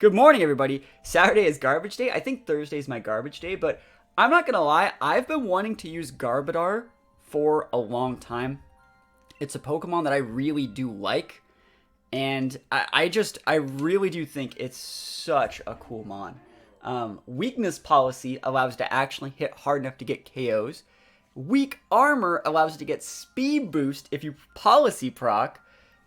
Good morning, everybody. Saturday is garbage day. I think Thursday is my garbage day, but I'm not gonna lie, I've been wanting to use Garbodor for a long time. It's a Pokemon that I really do like, and I really do think it's such a cool mon. Weakness policy allows to actually hit hard enough to get KOs. Weak armor allows to get speed boost if you policy proc,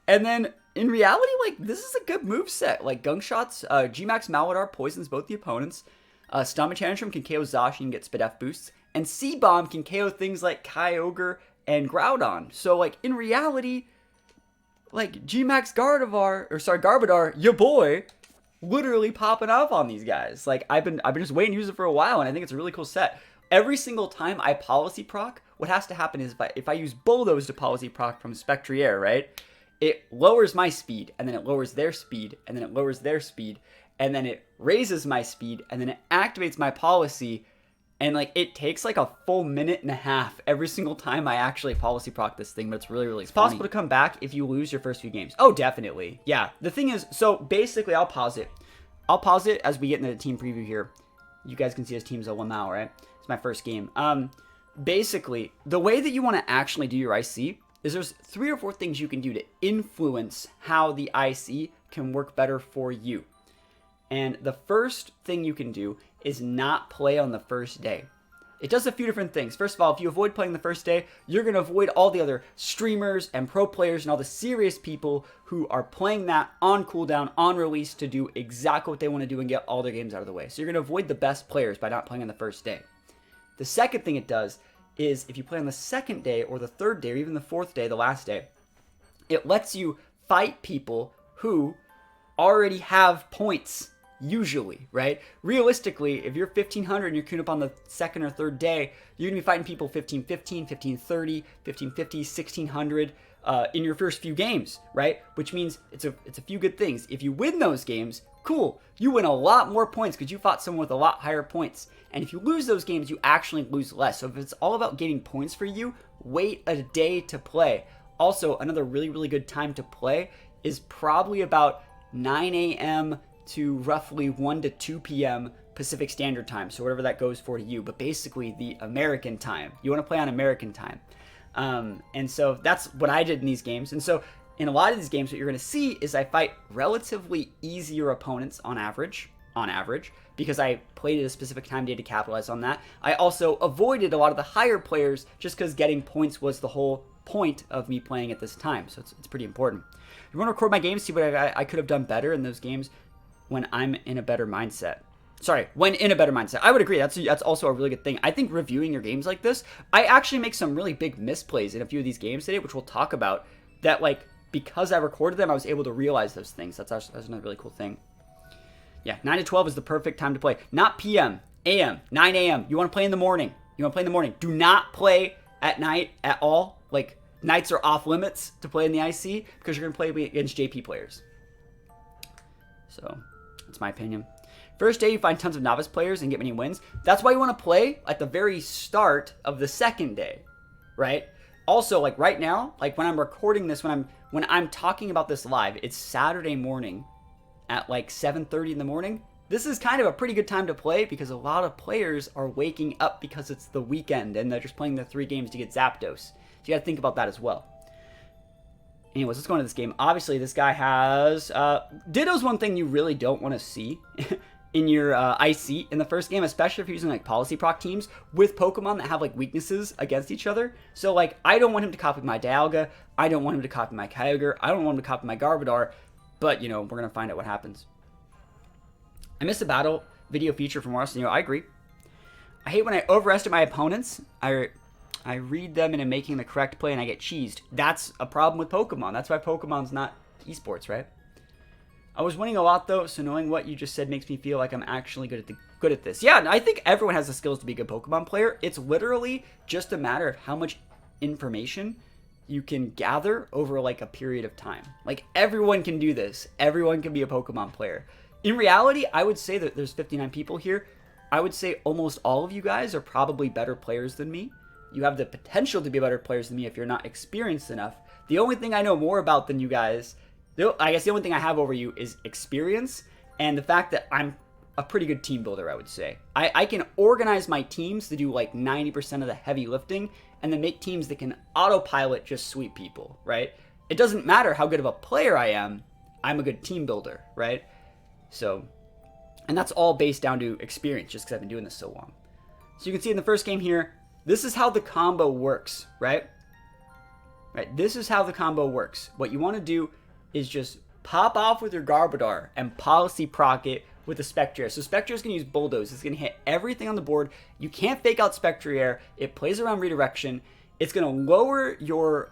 and then in reality, like, this is a good move set. Like, Gunk Shots, G-Max Maladar poisons both the opponents. Stomach Tantrum can KO Zacian and get Spadef boosts. And C-Bomb can KO things like Kyogre and Groudon. So, like, in reality, like, G-Max Garbodor, your boy, literally popping off on these guys. Like, I've been just waiting to use it for a while, and I think it's a really cool set. Every single time I policy proc, what has to happen is if I use Bulldoze to policy proc from Spectrier, right? It lowers my speed, and then it lowers their speed, and then it lowers their speed, and then it raises my speed, and then it activates my policy, and like it takes like a full minute and a half every single time I actually policy proc this thing, but it's really, really funny. It's possible to come back if you lose your first few games. Oh, definitely. Yeah. The thing is, so basically I'll pause it. I'll pause it as we get into the team preview here. You guys can see his team's a Lamau, right? It's my first game. Basically, the way that you want to actually do your IC is there's 3 or 4 things you can do to influence how the IC can work better for you. And the first thing you can do is not play on the first day. It does a few different things. First of all, if you avoid playing the first day, you're going to avoid all the other streamers and pro players and all the serious people who are playing that on cooldown, on release to do exactly what they want to do and get all their games out of the way. So you're going to avoid the best players by not playing on the first day. The second thing it does is if you play on the second day or the third day or even the fourth day, the last day, it lets you fight people who already have points, usually, right? Realistically, if you're 1500 and you're queuing up on the second or third day, you're going to be fighting people 1515, 1530, 1550, 1600 in your first few games, right? Which means it's a few good things. If you win those games, cool. You win a lot more points because you fought someone with a lot higher points. And if you lose those games, you actually lose less. So if it's all about getting points for you, wait a day to play. Also, another really, really good time to play is probably about 9 a.m. to roughly 1 to 2 p.m. Pacific Standard Time. So whatever that goes for to you. But basically the American time. You want to play on American time. And so that's what I did in these games. And so in a lot of these games, what you're going to see is I fight relatively easier opponents on average, because I played at a specific time day to capitalize on that. I also avoided a lot of the higher players just because getting points was the whole point of me playing at this time. So it's pretty important. You want to record my games, see what I could have done better in those games when I'm in a better mindset. When in a better mindset. I would agree. That's also a really good thing. I think reviewing your games like this, I actually make some really big misplays in a few of these games today, which we'll talk about, that like, because I recorded them, I was able to realize those things. That's another really cool thing. Yeah, 9 to 12 is the perfect time to play. Not PM, AM, 9 a.m. You want to play in the morning. Do not play at night at all. Like, nights are off limits to play in the IC because you're going to play against JP players. So, that's my opinion. First day, you find tons of novice players and get many wins. That's why you want to play at the very start of the second day, right? Also, like right now, like when I'm recording this, when I'm talking about this live, it's Saturday morning at like 7:30 in the morning. This is kind of a pretty good time to play because a lot of players are waking up because it's the weekend and they're just playing the 3 games to get Zapdos. So you gotta think about that as well. Anyways, let's go into this game. Obviously, this guy has... Ditto's one thing you really don't want to see in your IC in the first game, especially if you're using like policy proc teams with Pokemon that have like weaknesses against each other. So like, I don't want him to copy my Dialga. I don't want him to copy my Kyogre. I don't want him to copy my Garbodor. But, you know, we're going to find out what happens. I missed the battle video feature from Arsenio. I agree. I hate when I overestimate my opponents. I read them and I'm making the correct play and I get cheesed. That's a problem with Pokemon. That's why Pokemon's not esports, right? I was winning a lot, though, so knowing what you just said makes me feel like I'm actually good at this. Yeah, I think everyone has the skills to be a good Pokemon player. It's literally just a matter of how much information you can gather over like a period of time. Like, everyone can do this. Everyone can be a Pokemon player. In reality, I would say that there's 59 people here. I would say almost all of you guys are probably better players than me. You have the potential to be better players than me if you're not experienced enough. The only thing I know more about than you guys, I guess the only thing I have over you is experience and the fact that I'm a pretty good team builder, I would say. I can organize my teams to do like 90% of the heavy lifting, and then make teams that can autopilot just sweep people, right? It doesn't matter how good of a player I am, I'm a good team builder, right? So, and that's all based down to experience, just because I've been doing this so long. So you can see in the first game here, this is how the combo works, right? Right, this is how the combo works. What you want to do is just pop off with your Garbodor and policy proc it with the Spectrier. So Spectrier is going to use Bulldoze. It's going to hit everything on the board. You can't fake out Spectrier. It plays around redirection. It's going to lower your,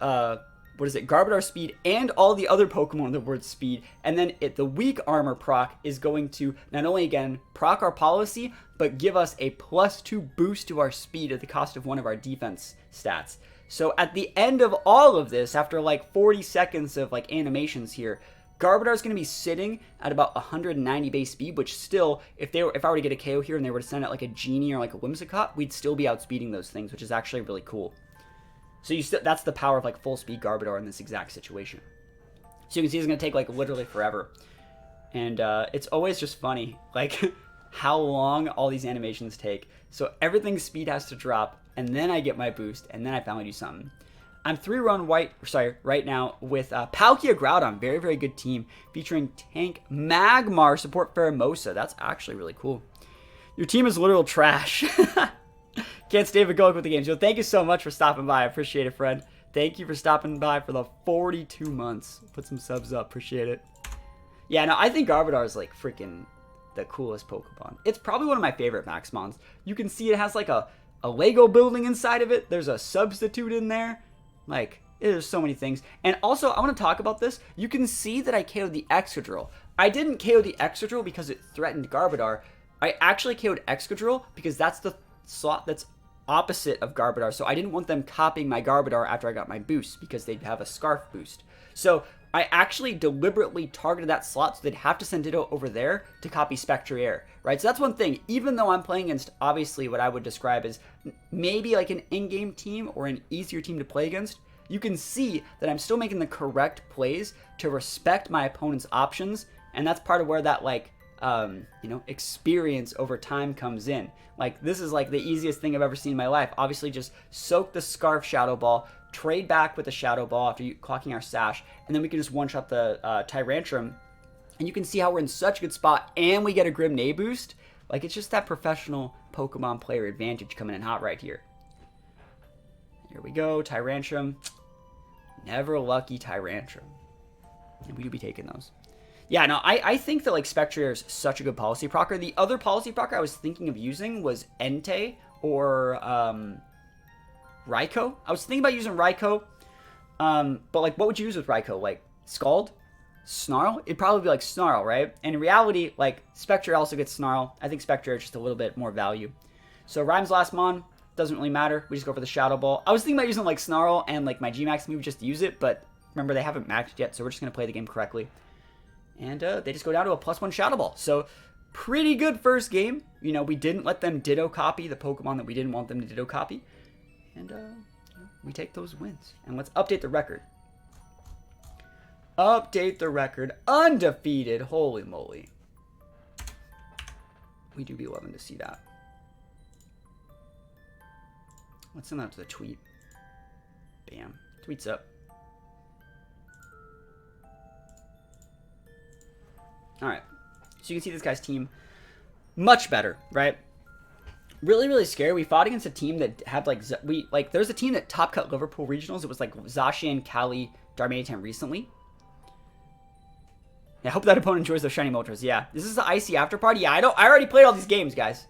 Garbodor speed and all the other Pokemon on the board's speed. And then the weak armor proc is going to not only, again, proc our policy, but give us a +2 boost to our speed at the cost of one of our defense stats. So at the end of all of this, after like 40 seconds of like animations here, Garbodor is going to be sitting at about 190 base speed, which still, if I were to get a KO here and they were to send out like a Genie or like a Whimsicott, we'd still be outspeeding those things, which is actually really cool. So that's the power of like full speed Garbodor in this exact situation. So you can see it's going to take like literally forever. And it's always just funny, like how long all these animations take. So everything's speed has to drop, and then I get my boost, and then I finally do something. I'm 3-run right now with Palkia Groudon. Very, very good team. Featuring Tank Magmar, support Pheromosa. That's actually really cool. Your team is literal trash. Can't stay egoic with the game. So thank you so much for stopping by. I appreciate it, friend. Thank you for stopping by for the 42 months. Put some subs up. Appreciate it. Yeah, no, I think Garbodor is like freaking the coolest Pokemon. It's probably one of my favorite Maxmons. You can see it has like a Lego building inside of it. There's a substitute in there. Like, there's so many things. And also, I want to talk about this. You can see that I KO'd the Excadrill. I didn't KO the Excadrill because it threatened Garbodor. I actually KO'd Excadrill because that's the slot that's opposite of Garbodor. So I didn't want them copying my Garbodor after I got my boost because they'd have a Scarf boost. So I actually deliberately targeted that slot so they'd have to send Ditto over there to copy Spectrier, right? So that's one thing. Even though I'm playing against, obviously, what I would describe as maybe like an in-game team or an easier team to play against, you can see that I'm still making the correct plays to respect my opponent's options, and that's part of where that, like, experience over time comes in. Like, this is like the easiest thing I've ever seen in my life. Obviously, just soak the Scarf Shadow Ball, trade back with the Shadow Ball after clocking our Sash, and then we can just one-shot the Tyrantrum. And you can see how we're in such a good spot, and we get a Grim Neigh boost. Like, it's just that professional Pokemon player advantage coming in hot right here. Here we go, Tyrantrum. Never lucky Tyrantrum. And we do be taking those. Yeah, no, I think that, like, Spectrier is such a good policy procker. The other policy procker I was thinking of using was Entei or Raikou. I was thinking about using Raikou, but, like, what would you use with Raikou? Like, Scald? Snarl? It'd probably be, like, Snarl, right? And in reality, like, Spectrier also gets Snarl. I think Spectrier is just a little bit more value. So, Rhyme's last mon, doesn't really matter. We just go for the Shadow Ball. I was thinking about using, like, Snarl and, like, my G-Max move just to use it, but remember, they haven't maxed yet, so we're just going to play the game correctly. And they just go down to a +1 Shadow Ball. So, pretty good first game. You know, we didn't let them Ditto copy the Pokemon that we didn't want them to Ditto copy. And we take those wins. And let's update the record. Update the record. Undefeated. Holy moly. We do be loving to see that. Let's send that to the tweet. Bam. Tweet's up. Alright, so you can see this guy's team much better, right? Really, really scary. We fought against a team that had, like, there's a team that top cut Liverpool regionals. It was, like, Zacian, Cali, Darmanitan recently. Yeah, I hope that opponent enjoys those shiny Moltres. Yeah, this is the Icy After Party. Yeah, I already played all these games, guys.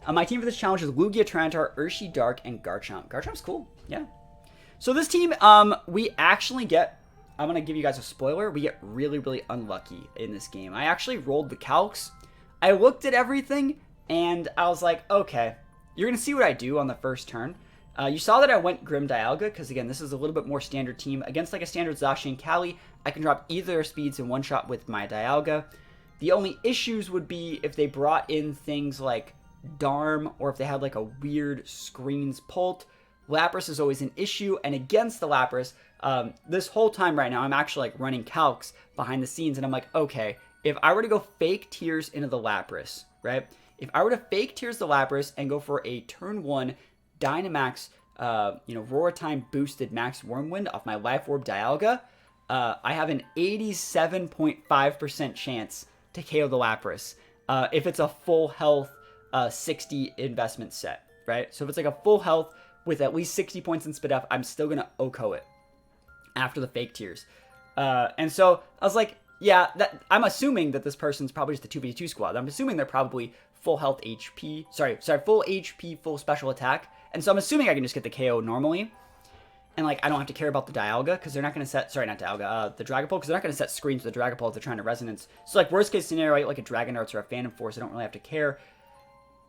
My team for this challenge is Lugia, Tyranitar, Urshi, Dark, and Garchomp. Garchomp's cool, yeah. So this team, we actually get... I'm going to give you guys a spoiler. We get really, really unlucky in this game. I actually rolled the calcs. I looked at everything, and I was like, okay, you're going to see what I do on the first turn. You saw that I went Grim Dialga, because, again, this is a little bit more standard team. Against, like, a standard Zacian Cali, I can drop either their speeds in one shot with my Dialga. The only issues would be if they brought in things like Darm, or if they had, like, a weird Screens Pult. Lapras is always an issue, and against the Lapras, this whole time right now, I'm actually, like, running calcs behind the scenes, and I'm like, okay, if I were to go fake Tears into the Lapras, right? If I were to fake Tears the Lapras and go for a turn 1 Dynamax, Roar Time boosted Max Wormwind off my Life Orb Dialga, I have an 87.5% chance to KO the Lapras if it's a full health 60 investment set, right? So if it's like a full health with at least 60 points in Spadef, I'm still going to OHKO it after the fake Tears. And so I was like, yeah, I'm assuming that this person's probably just a 2v2 squad. I'm assuming they're probably full health HP, full HP, full special attack. And so I'm assuming I can just get the KO normally. And like, I don't have to care about the Dialga because they're not going to set, the Dragapult, because they're not going to set screens with the Dragapult if they're trying to resonance. So like, worst case scenario, right, like a Dragon Darts or a Phantom Force, I don't really have to care.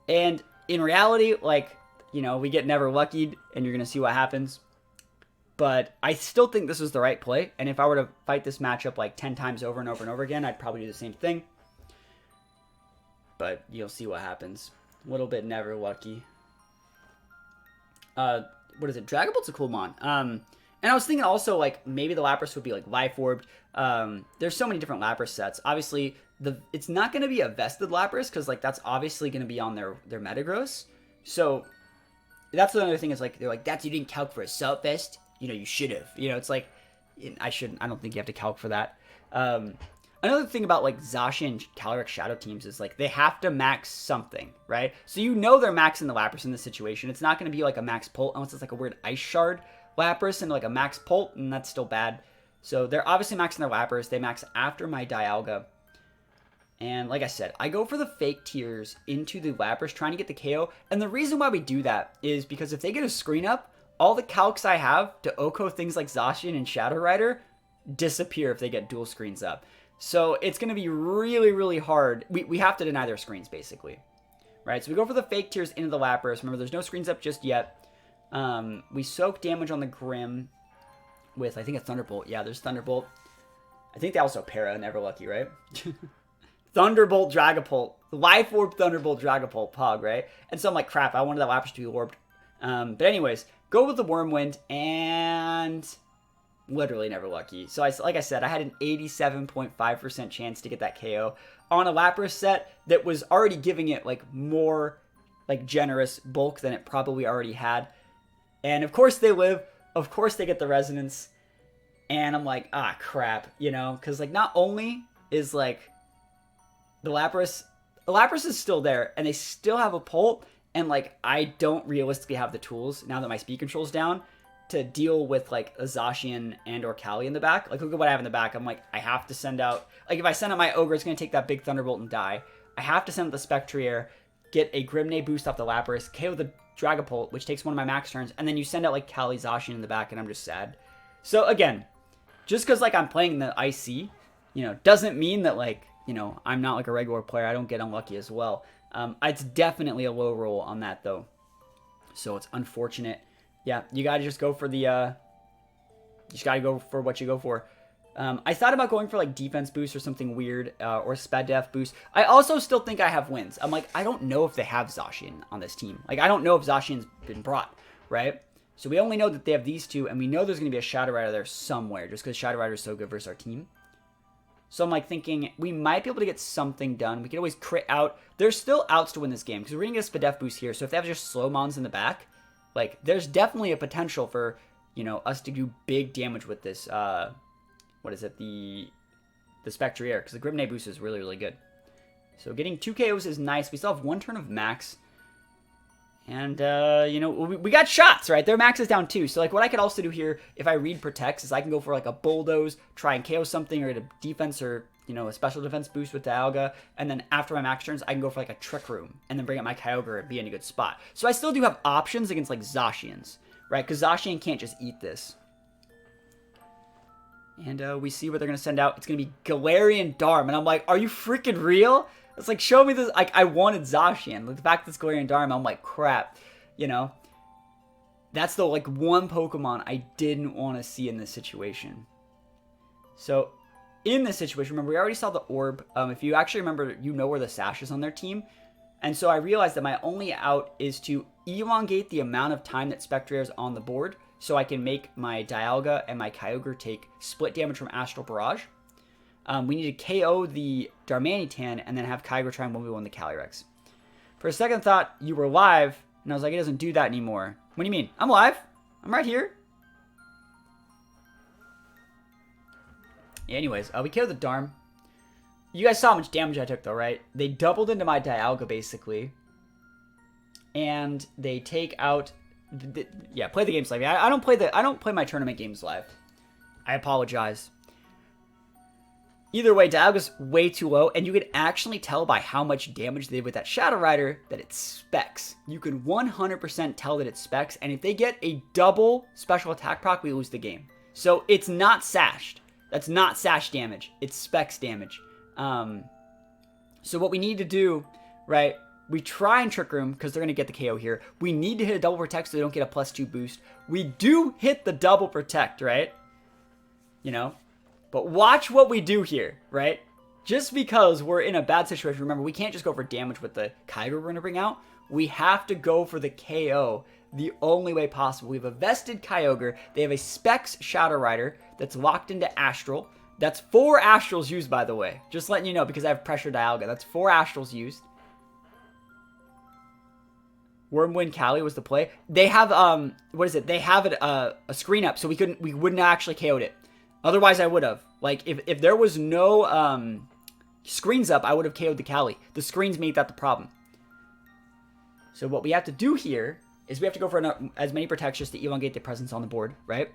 And in reality, like, we get never luckied and you're going to see what happens. But I still think this is the right play. And if I were to fight this matchup like 10 times over and over and over again, I'd probably do the same thing. But you'll see what happens. A little bit never lucky. What is it? Dragapult's a cool mon. And I was thinking also, like, maybe the Lapras would be, like, Life Orbed. There's so many different Lapras sets. Obviously, it's not going to be a vested Lapras, because, like, that's obviously going to be on their Metagross. So, that's the other thing is, like, they're like, you didn't calc for a Assault Vest? You should have. It's like, I don't think you have to calc for that. Another thing about, like, Zacian and Calyrex Shadow teams is, like, they have to max something, right? So they're maxing the Lapras in this situation. It's not going to be, like, a max Pult unless it's, like, a weird Ice Shard Lapras and, like, a max Pult, and that's still bad. So they're obviously maxing their Lapras. They max after my Dialga. And like I said, I go for the fake Tears into the Lapras trying to get the KO. And the reason why we do that is because if they get a screen up, all the calcs I have to OHKO things like Zacian and Shadow Rider disappear if they get dual screens up. So it's going to be really, really hard. We have to deny their screens, basically. Right, so we go for the fake Tears into the Lapras. Remember, there's no screens up just yet. We soak damage on the Grim with, I think, a Thunderbolt. Yeah, there's Thunderbolt. I think they also para Never Lucky, right? Thunderbolt Dragapult. Life Orb Thunderbolt Dragapult Pog, right? And so I'm like, crap, I wanted that Lapras to be orbed. But anyways, go with the Wormwind and literally never lucky. So like I said, I had an 87.5% chance to get that KO on a Lapras set that was already giving it like more like generous bulk than it probably already had. And of course they live. Of course they get the resonance. And I'm like, crap, because like not only is like the Lapras is still there and they still have a Pult, and like I don't realistically have the tools now that my speed control's down to deal with like a Zacian and or Cali in the back. Like, look at what I have in the back. I'm like, I have to send out, like if I send out my Ogre, it's going to take that big Thunderbolt and die. I have to send out the Spectrier, get a Grimnay boost off the Lapras, KO the Dragapult, which takes one of my max turns, and then you send out like Cali Zacian in the back, and I'm just sad. So again, just because like I'm playing the IC, doesn't mean that like, I'm not like a regular player. I don't get unlucky as well. It's definitely a low roll on that though. So it's unfortunate. Yeah, you gotta just go for the, you just gotta go for what you go for. I thought about going for like defense boost or something weird, or Spadef boost. I also still think I have wins. I'm like, I don't know if they have Zacian on this team. Like, I don't know if Zacian's been brought, right? So we only know that they have these two, and we know there's gonna be a Shadow Rider there somewhere, just because Shadow Rider is so good versus our team. So I'm like thinking we might be able to get something done. We could always crit out. There's still outs to win this game because we're gonna get a Spadef boost here. So if they have just slow mons in the back, like there's definitely a potential for us to do big damage with this. What is it? The Spectrier, because the Grimnay boost is really, really good. So getting 2 KOs is nice. We still have 1 turn of max. And, we got shots, right? Their max is down too. So, like, what I could also do here, if I read Protects, is I can go for, like, a Bulldoze, try and KO something, or get a defense or, a special defense boost with Dialga. And then after my max turns, I can go for, like, a Trick Room, and then bring up my Kyogre and be in a good spot. So I still do have options against, like, Zacians, right? Because Zacian can't just eat this. And we see what they're going to send out. It's going to be Galarian Darm. And I'm like, are you freaking real? It's like, show me this. Like, I wanted Zacian. Like, the fact that it's Galarian Darm, I'm like, crap. That's the, like, one Pokemon I didn't want to see in this situation. So, in this situation, remember, we already saw the Orb. If you actually remember, where the Sash is on their team. And so I realized that my only out is to elongate the amount of time that Spectrier is on the board, so I can make my Dialga and my Kyogre take split damage from Astral Barrage. We need to KO the Darmanitan and then have Kyogre try and 1v1 the Calyrex. For a second thought, you were live, and I was like, it doesn't do that anymore. What do you mean? I'm live. I'm right here. Yeah, anyways, we killed the Darm. You guys saw how much damage I took, though, right? They doubled into my Dialga, basically. And they take out... yeah, play the games live. I don't play my tournament games live. I apologize. Either way, Dialga's way too low, and you can actually tell by how much damage they did with that Shadow Rider that it's specs. You can 100% tell that it's specs, and if they get a double special attack proc, we lose the game. So it's not sashed. That's not sash damage. It's specs damage. So what we need to do, right, we try and Trick Room because they're going to get the KO here. We need to hit a double protect so they don't get a +2 boost. We do hit the double protect, right? You know? But watch what we do here, right? Just because we're in a bad situation, remember, we can't just go for damage with the Kyogre we're going to bring out. We have to go for the KO the only way possible. We have a vested Kyogre. They have a Specs Shadow Rider that's locked into Astral. That's 4 Astrals used, by the way. Just letting you know, because I have Pressure Dialga. That's 4 Astrals used. Wormwind Cali was the play. They have, what is it? They have a screen up, so we wouldn't actually KO'd it. Otherwise, I would have. Like, if there was no screens up, I would have KO'd the Cali. The screens make that the problem. So what we have to do here is we have to go for as many protections to elongate the presence on the board, right?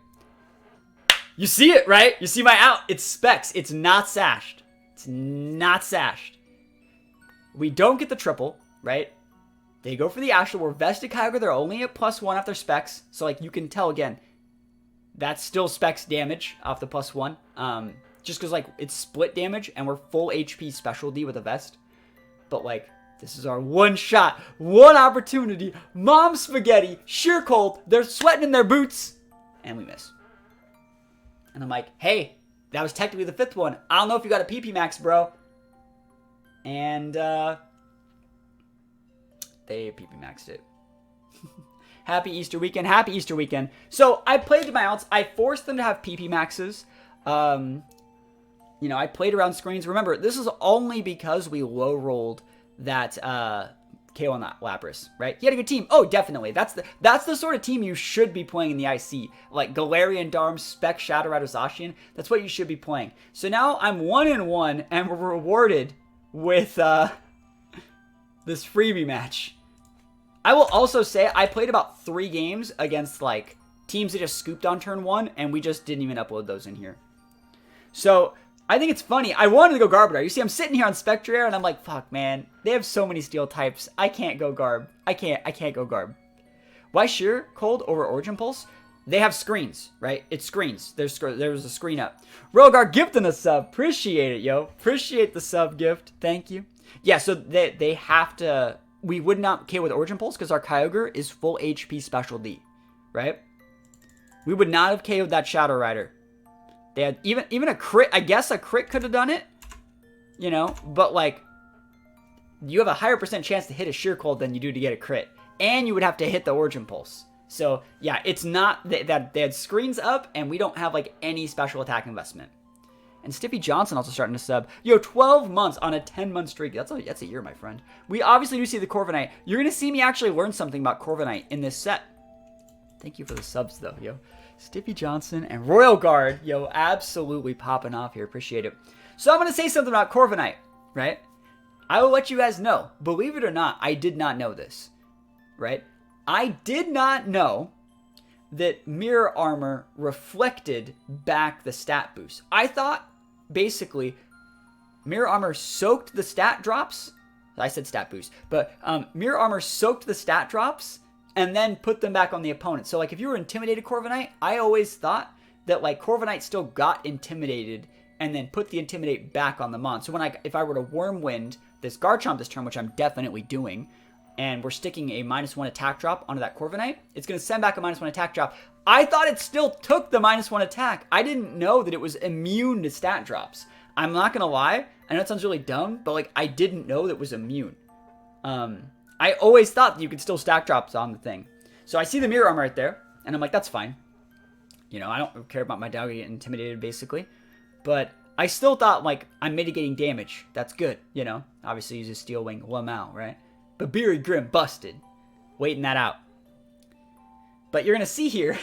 You see it, right? You see my out. It's specs. It's not sashed. It's not sashed. We don't get the triple, right? They go for the Astral. We're vested Kyogre. They're only at +1 off their specs. So, like, you can tell, again, that's still specs damage off the +1. Just because, like, it's split damage, and we're full HP specialty with a vest. But, like, this is our one shot, one opportunity. Mom spaghetti, sheer cold. They're sweating in their boots. And we miss. And I'm like, hey, that was technically the 5th one. I don't know if you got a PP max, bro. And, they PP maxed it. Happy Easter weekend. Happy Easter weekend. So, I played my outs. I forced them to have PP maxes. You know, I played around screens. Remember, this is only because we low-rolled that KO on that Lapras, right? He had a good team. Oh, definitely. That's the sort of team you should be playing in the IC. Like Galarian, Darm, Spec, Shadow Rider, Zacian. That's what you should be playing. So now I'm 1-1 and we're rewarded with this freebie match. I will also say I played about 3 games against like teams that just scooped on turn 1 and we just didn't even upload those in here. So I think it's funny. I wanted to go Garbodor. You see, I'm sitting here on Spectre and I'm like, fuck, man. They have so many steel types. I can't go Garb. I can't go Garb. Why Sheer Cold over Origin Pulse? They have screens, right? It's screens. There's a screen up. Rogar gifting a sub. Appreciate it, yo. Appreciate the sub gift. Thank you. Yeah, so they have to... We would not KO with Origin Pulse because our Kyogre is full HP Special D, right? We would not have KO'd that Shadow Rider. They had even a crit. I guess a crit could have done it, you know. But like, you have a higher % chance to hit a Sheer Cold than you do to get a crit, and you would have to hit the Origin Pulse. So yeah, it's not that they had screens up, and we don't have like any special attack investment. And Stiffy Johnson also starting to sub. Yo, 12 months on a 10-month streak. That's a year, my friend. We obviously do see the Corviknight. You're gonna see me actually learn something about Corviknight in this set. Thank you for the subs though, yo. Stiffy Johnson and Royal Guard, yo, absolutely popping off here. Appreciate it. So I'm going to say something about Corviknight, right? I will let you guys know. Believe it or not, I did not know this, right? I did not know that Mirror Armor reflected back the stat boost. I thought, basically, Mirror Armor soaked the stat drops. I said stat boost. But Mirror Armor soaked the stat drops and then put them back on the opponent. So, like, if you were intimidated Corviknight, I always thought that, like, Corviknight still got intimidated and then put the Intimidate back on the Mon. So, if I were to Wormwind this Garchomp this turn, which I'm definitely doing, and we're sticking a -1 attack drop onto that Corviknight, it's going to send back a -1 attack drop. I thought it still took the -1 attack. I didn't know that it was immune to stat drops. I'm not going to lie. I know it sounds really dumb, but, like, I didn't know that it was immune. I always thought that you could still stack drops on the thing. So I see the Mirror Armor right there, and I'm like, that's fine. You know, I don't care about my Dialga getting intimidated, basically. But I still thought, like, I'm mitigating damage. That's good, you know? Obviously, uses Steel Wing Lamau, right? But Beery Grim busted. Waiting that out. But you're going to see here,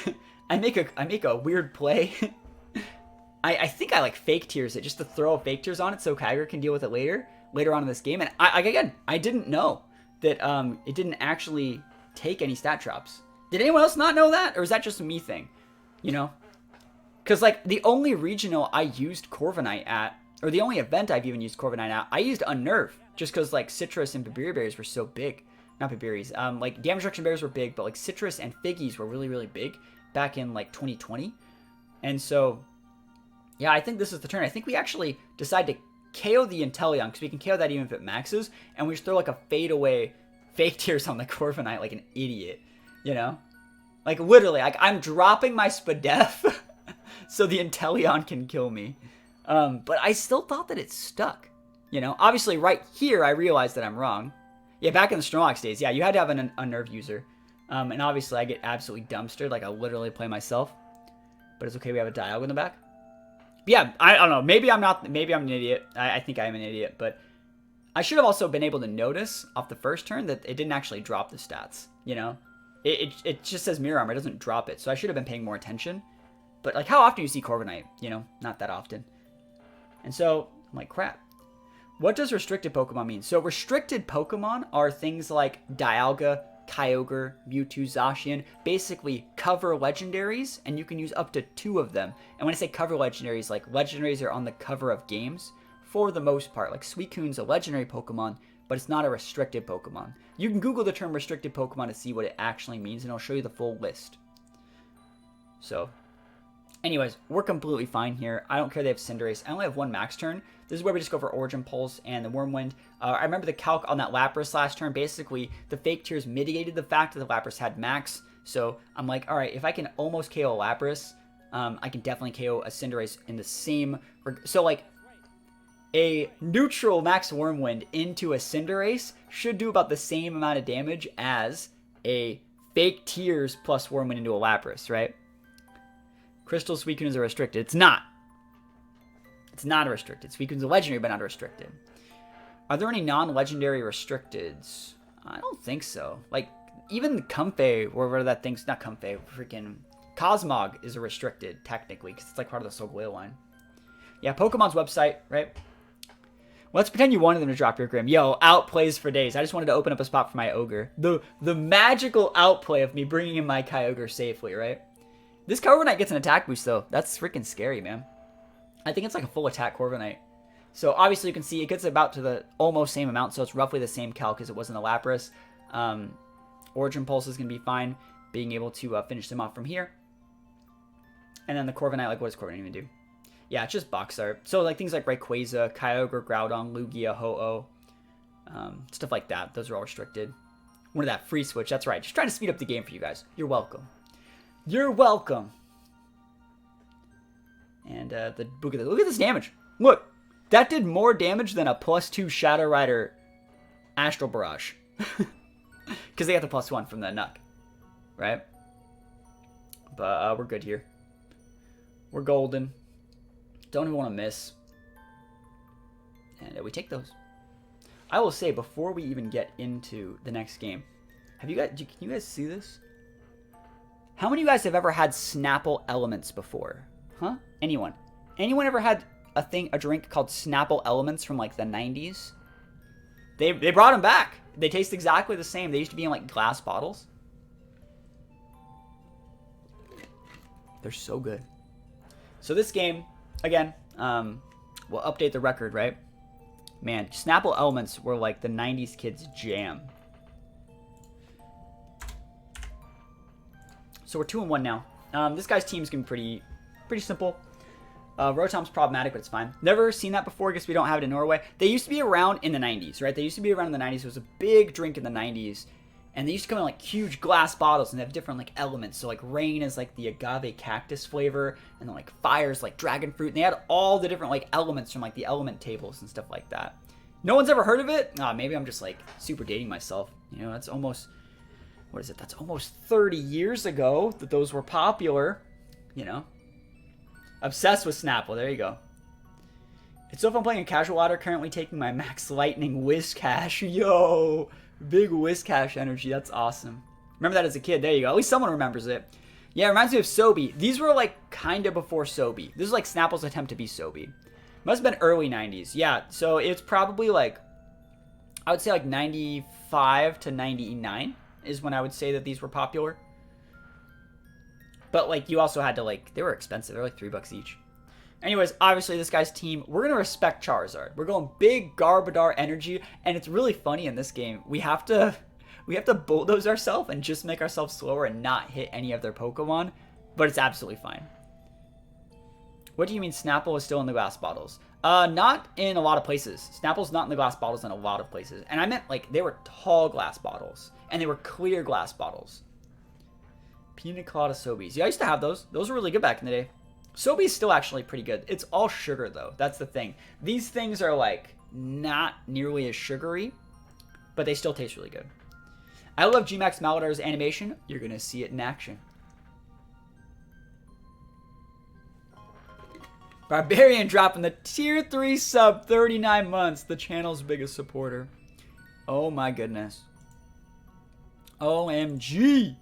I make a weird play. I think I, like, fake tears it just to throw fake tears on it so Kyogre can deal with it later on in this game. And, I didn't know that it didn't actually take any stat drops. Did anyone else not know that? Or is that just a me thing? You know? Because, like, the only regional I used Corviknight at, or the only event I've even used Corviknight at, I used Unnerve. Just because, like, Citrus and Babiri Berries were so big. Not Babiris. Like, Damage Reduction Berries were big, but, like, Citrus and Figgies were really, really big back in, like, 2020. And so, yeah, I think this is the turn. I think we actually decide to KO the Inteleon, because we can KO that even if it maxes, and we just throw, like, a fadeaway fake tears on the Corviknight like an idiot. You know? Like, literally, like, I'm dropping my Spadef so the Inteleon can kill me. But I still thought that it stuck. You know? Obviously, right here, I realized that I'm wrong. Yeah, back in the Snorlax days, yeah, you had to have an Unnerve user. And obviously, I get absolutely dumpstered. Like, I literally play myself. But it's okay, we have a Dialga in the back. But yeah, I don't know. Maybe I'm an idiot. I think I am an idiot. But I should have also been able to notice off the first turn that it didn't actually drop the stats. You know? It just says Mirror Armor. It doesn't drop it. So I should have been paying more attention. But, like, how often do you see Corviknight? You know? Not that often. And so, I'm like, crap. What does restricted Pokemon mean? So restricted Pokemon are things like Dialga, Kyogre, Mewtwo, Zacian. Basically cover legendaries, and you can use up to 2 of them. And when I say cover legendaries, like legendaries are on the cover of games for the most part. Like Suicune's a legendary Pokemon, but it's not a restricted Pokemon. You can Google the term restricted Pokemon to see what it actually means, and I'll show you the full list. So, anyways, we're completely fine here. I don't care they have Cinderace. I only have 1 max turn. This is where we just go for Origin Pulse and the Wormwind. I remember the calc on that Lapras last turn. Basically, the fake tears mitigated the fact that the Lapras had max. So I'm like, all right, if I can almost KO a Lapras, I can definitely KO a Cinderace in the same... So, like, a neutral max Wormwind into a Cinderace should do about the same amount of damage as a fake tears plus Wormwind into a Lapras, right? Crystal Suicunes are restricted. It's not. It's not a restricted. Suicune's a legendary, but not a restricted. Are there any non-legendary restricteds? I don't think so. Like, even Comfey, or whatever that thing's... Not Comfey, freaking... Cosmog is a restricted, technically, because it's like part of the Solgaleo line. Yeah, Pokemon's website, right? Let's pretend you wanted them to drop your Grim. Yo, outplays for days. I just wanted to open up a spot for my Ogre. The magical outplay of me bringing in my Kyogre safely, right? This Corviknight gets an attack boost, though. That's freaking scary, man. I think it's like a full attack Corviknight. So obviously you can see it gets about to the almost same amount, so it's roughly the same calc as it was in the Lapras. Origin Pulse is going to be fine, being able to finish them off from here. And then the Corviknight, like, what does Corviknight even do? Yeah, it's just box art. So like things like Rayquaza, Kyogre, Groudon, Lugia, Ho-Oh, stuff like that. Those are all restricted. One of that free switch, that's right. Just trying to speed up the game for you guys. You're welcome. You're welcome. And look at this damage. Look, that did more damage than a +2 Shadow Rider Astral Barrage. Because they got the +1 from the Nuck. Right? But we're good here. We're golden. Don't even want to miss. And we take those. I will say, before we even get into the next game, can you guys see this? How many of you guys have ever had Snapple Elements before? Huh? Anyone? Anyone ever had a drink called Snapple Elements from like the 90s? They brought them back. They taste exactly the same. They used to be in like glass bottles. They're so good. So this game, again, we'll update the record, right? Man, Snapple Elements were like the 90s kids' jam. So we're 2-1 now. This guy's team's going to be pretty simple. Rotom's problematic, but it's fine. Never seen that before. I guess we don't have it in Norway. They used to be around in the 90s, right? They used to be around in the 90s. It was a big drink in the 90s. And they used to come in like huge glass bottles and they have different like elements. So like rain is like the agave cactus flavor. And then like fire's like dragon fruit. And they had all the different like elements from like the element tables and stuff like that. No one's ever heard of it? Maybe I'm just like super dating myself. You know, that's almost... What is it? That's almost 30 years ago that those were popular. You know? Obsessed with Snapple. There you go. It's so fun playing in casual ladder, currently taking my max lightning Whiscash. Yo, big Whiscash energy. That's awesome. Remember that as a kid. There you go. At least someone remembers it. Yeah, it reminds me of Sobe. These were like kind of before Sobe. This is like Snapple's attempt to be Sobe. Must have been early 90s. Yeah, so it's probably like, I would say like 95 to 99 is when I would say that these were popular. But like you also had to like, they were expensive. They're like $3 each. Anyways, obviously this guy's team, we're going to respect Charizard. We're going big Garbodor energy, and it's really funny in this game. We have to bulldoze ourselves and just make ourselves slower and not hit any of their Pokemon, but it's absolutely fine. What do you mean Snapple is still in the glass bottles? Not in a lot of places. Snapple's not in the glass bottles in a lot of places. And I meant like they were tall glass bottles, and they were clear glass bottles. Pina Colada Sobeys. Yeah, I used to have those. Those were really good back in the day. Sobe is still actually pretty good. It's all sugar, though. That's the thing. These things are, like, not nearly as sugary, but they still taste really good. I love G-Max Maladar's animation. You're going to see it in action. Barbarian dropping the tier 3 sub, 39 months. The channel's biggest supporter. Oh, my goodness. OMG.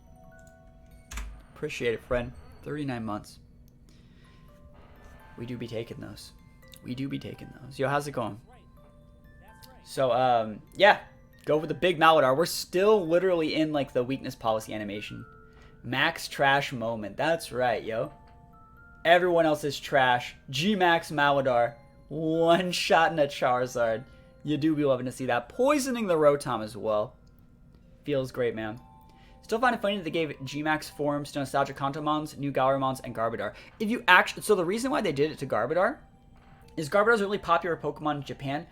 Appreciate it, friend. 39 months. We do be taking those. We do be taking those. Yo, how's it going? So, yeah. Go with the big Maladar. We're still literally in, like, the weakness policy animation. Max trash moment. That's right, yo. Everyone else is trash. G-Max Maladar. One shot in a Charizard. You do be loving to see that. Poisoning the Rotom as well. Feels great, man. Still find it funny that they gave G-Max forms to Nostalgic Kantomons, New Galarmons, and Garbodor. If you actually, so the reason why they did it to Garbodor is Garbodor's a really popular Pokemon in Japan.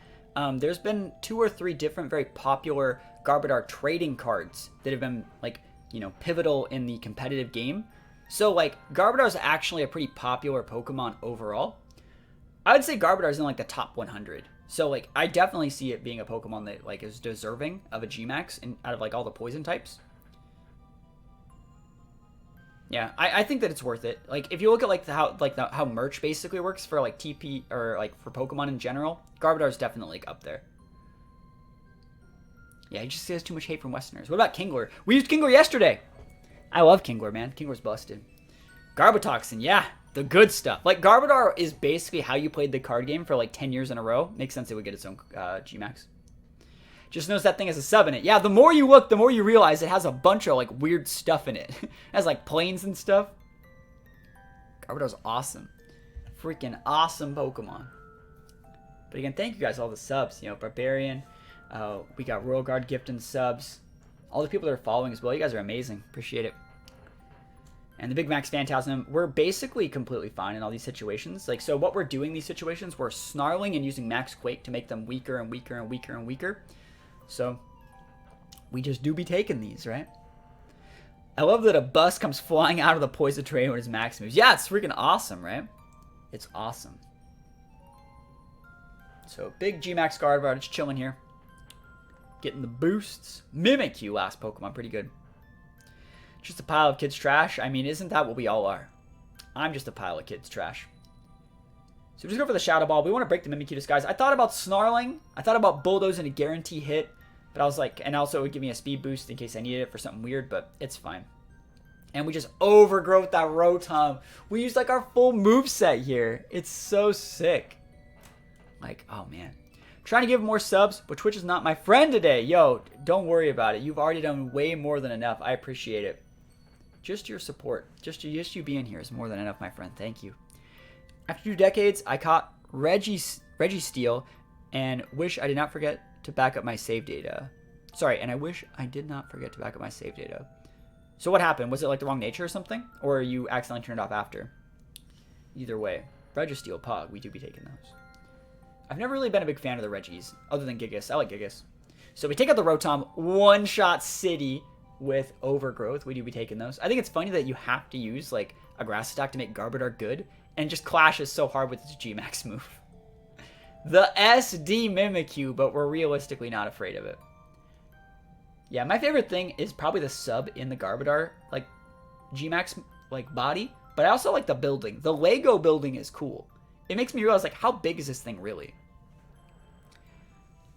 There's been 2 or 3 different very popular Garbodor trading cards that have been like, you know, pivotal in the competitive game. So like Garbodor is actually a pretty popular Pokemon overall. I would say Garbodor is in like the top 100. So like I definitely see it being a Pokemon that like is deserving of a G-Max out of like all the poison types. Yeah, I think that it's worth it. Like, if you look at like how merch basically works for like TP or like for Pokemon in general, Garbodor is definitely like up there. Yeah, he just has too much hate from Westerners. What about Kingler? We used Kingler yesterday. I love Kingler, man. Kingler's busted. Garbotoxin, yeah, the good stuff. Like Garbodor is basically how you played the card game for like 10 years in a row. Makes sense it would get its own G-Max. Just notice that thing has a sub in it. Yeah, the more you look, the more you realize it has a bunch of, like, weird stuff in it. It has, like, planes and stuff. Garbodor's awesome. Freaking awesome Pokemon. But again, thank you guys all the subs. You know, Barbarian. We got Royal Guard gifting subs. All the people that are following as well. You guys are amazing. Appreciate it. And the Big Max Phantasm, we're basically completely fine in all these situations. Like, so what we're doing in these situations, we're snarling and using Max Quake to make them weaker and weaker and weaker and weaker. So, we just do be taking these, right? I love that a bus comes flying out of the poison tray when his max moves. Yeah, it's freaking awesome, right? It's awesome. So, big G-Max Garbodor just chilling here. Getting the boosts. Mimikyu, last Pokemon, pretty good. Just a pile of kids' trash. I mean, isn't that what we all are? I'm just a pile of kids' trash. So just go for the Shadow Ball. We want to break the Mimikyu disguise. I thought about snarling. I thought about bulldozing a guarantee hit. But I was like, and also it would give me a speed boost in case I needed it for something weird, but it's fine. And we just overgrowth that Rotom. We used like our full moveset here. It's so sick. Like, oh man. Trying to give more subs, but Twitch is not my friend today. Yo, don't worry about it. You've already done way more than enough. I appreciate it. Just your support. Just you being here is more than enough, my friend. Thank you. After 2 decades, I caught Registeel and wish I did not forget to back up my save data. Sorry, and I wish I did not forget to back up my save data. So what happened? Was it like the wrong nature or something? Or you accidentally turned it off after? Either way. Registeel, Pog, we do be taking those. I've never really been a big fan of the Reggies, other than Gigas. I like Gigas. So we take out the Rotom, one-shot City with Overgrowth. We do be taking those. I think it's funny that you have to use like a Grass attack to make Garbodor good, and it just clashes so hard with its G-Max move. The SD Mimikyu, but we're realistically not afraid of it. Yeah, my favorite thing is probably the sub in the Garbodor, like, G-Max, like, body. But I also like the building. The Lego building is cool. it makes me realize, like, how big is this thing really?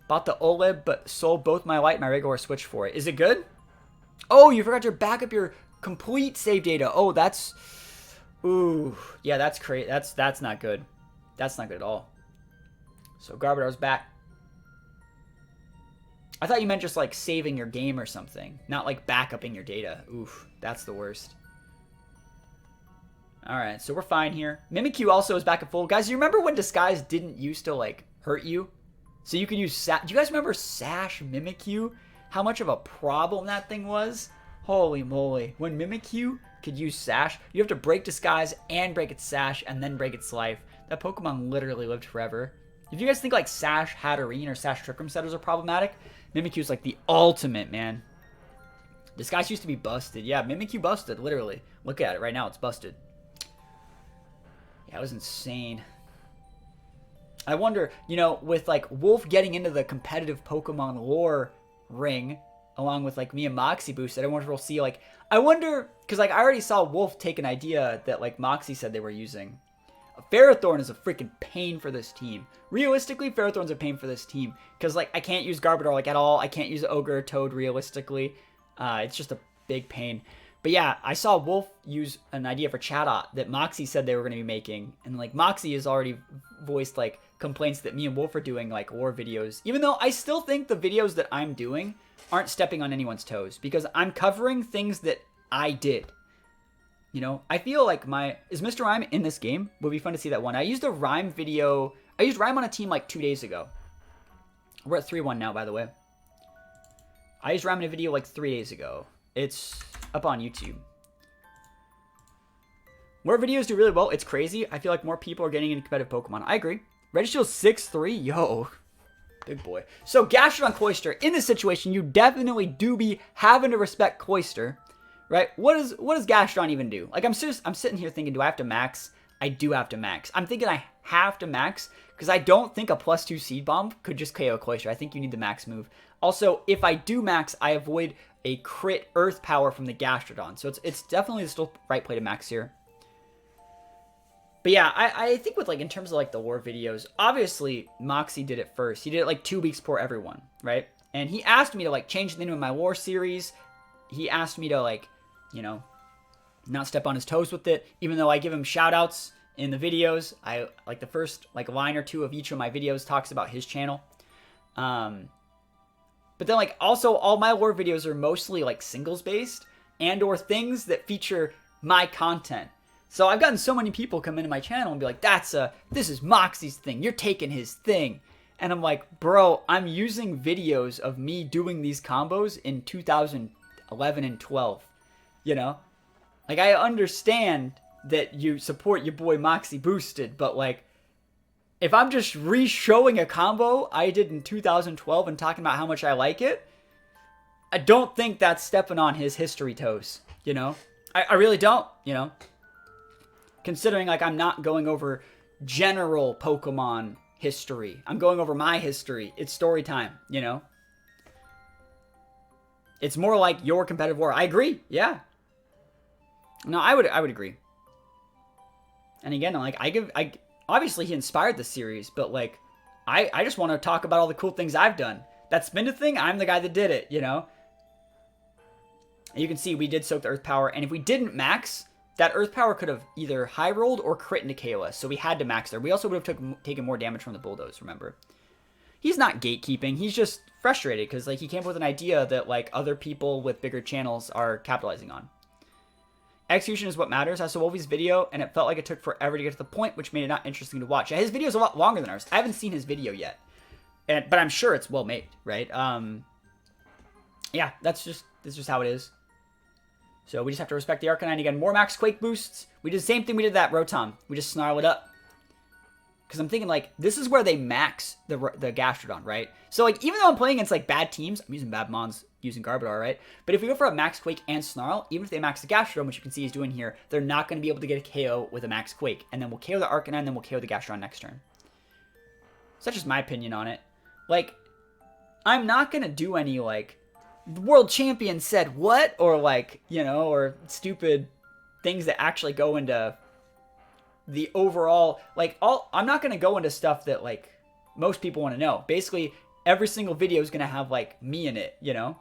Bought the OLED, but sold both my Lite and my regular Switch for it. Is it good? Oh, you forgot to back up your complete save data. Oh, that's... Ooh. Yeah, that's crazy. That's not good. That's not good at all. So, Garbadar's back. I thought you meant just, like, saving your game or something. Not, like, backupping your data. Oof. That's the worst. Alright, so we're fine here. Mimikyu also is back at full. Guys, you remember when Disguise didn't used to, like, hurt you? So you could use... Do you guys remember Sash Mimikyu? How much of a problem that thing was? Holy moly. When Mimikyu could use Sash, you have to break Disguise and break its Sash and then break its life. That Pokemon literally lived forever. If you guys think, like, Sash Hatterene or Sash Trick Room Setters are problematic, Mimikyu's, like, the ultimate, man. Disguise used to be busted. Yeah, Mimikyu busted, literally. Look at it right now. It's busted. Yeah, it was insane. I wonder, you know, with, like, Wolf getting into the competitive Pokemon lore ring, along with, like, me and Moxie boosted, I wonder if we'll see, like, I wonder, because, like, I already saw Wolf take an idea that, like, Moxie said they were using. Ferrothorn is a freaking pain for this team. Realistically, Ferrothorn's a pain for this team, because, like, I can't use Garbodor, like, at all. I can't use Ogre or Toad, realistically. It's just a big pain. But yeah, I saw Wolf use an idea for Chatot that Moxie said they were going to be making. And, like, Moxie has already voiced, like, complaints that me and Wolf are doing, like, lore videos. Even though I still think the videos that I'm doing aren't stepping on anyone's toes. Because I'm covering things that I did. You know? I feel like Is Mr. Rhyme in this game? Would be fun to see that one. I used a Rhyme video... I used Rhyme on a team, like, 2 days ago. We're at 3-1 now, by the way. I used Rhyme in a video, like, 3 days ago. It's up on YouTube. More videos do really well. It's crazy. I feel like more people are getting into competitive Pokemon. I agree. Registeel 6'3". Yo. Big boy. So, Gastrodon Cloyster. In this situation, you definitely do be having to respect Cloyster. Right? What does Gastrodon even do? Like, I'm sitting here thinking, do I have to max? I do have to max. I'm thinking I have to max because I don't think a +2 Seed Bomb could just KO Cloyster. I think you need the max move. Also, if I do max, I avoid a crit Earth Power from the Gastrodon. So it's definitely still right play to max here. But yeah, I think with, like, in terms of, like, the lore videos, obviously Moxie did it first. He did it, like, 2 weeks before everyone, right? And he asked me to, like, change the name of my lore series. He asked me to, like, you know, not step on his toes with it, even though I give him shout outs in the videos. I, like, the first, like, line or two of each of my videos talks about his channel. But then, like, also all my lore videos are mostly, like, singles based and or things that feature my content. So I've gotten so many people come into my channel and be like, this is Moxie's thing. You're taking his thing. And I'm like, bro, I'm using videos of me doing these combos in 2011 and 12. You know? Like, I understand that you support your boy Moxie Boosted, but, like, if I'm just re-showing a combo I did in 2012 and talking about how much I like it, I don't think that's stepping on his history toes, you know? I really don't, you know? Considering, like, I'm not going over general Pokemon history. I'm going over my history. It's story time, you know? It's more like your competitive war. I agree, yeah. No, I would agree. And again, like, obviously he inspired the series, but, like, I just want to talk about all the cool things I've done. That Spinda thing, I'm the guy that did it, you know? And you can see we did soak the Earth Power, and if we didn't max, that Earth Power could have either high rolled or crit into KOS, so we had to max there. We also would have taken more damage from the Bulldoze, remember? He's not gatekeeping, he's just frustrated, because, like, he came up with an idea that, like, other people with bigger channels are capitalizing on. Execution is what matters. I saw Wolfie's video, and it felt like it took forever to get to the point, which made it not interesting to watch. Yeah, his video is a lot longer than ours. I haven't seen his video yet, but I'm sure it's well made, right? Yeah, that's just how it is. So we just have to respect the Arcanine. Again, more max Quake boosts. We did the same thing we did that Rotom. We just snarl it up. Because I'm thinking, like, this is where they max the Gastrodon, right? So, like, even though I'm playing against, like, bad teams, I'm using bad mons, using Garbodor, right? But if we go for a max Quake and Snarl, even if they max the Gastrodon, which you can see he's doing here, they're not going to be able to get a KO with a max Quake. And then we'll KO the Arcanine, and then we'll KO the Gastrodon next turn. So that's just my opinion on it. Like, I'm not going to do any, like, the world champion said what? Or, like, you know, or stupid things that actually go into the overall, like, I'm not going to go into stuff that, like, most people want to know. Basically, every single video is going to have, like, me in it, you know?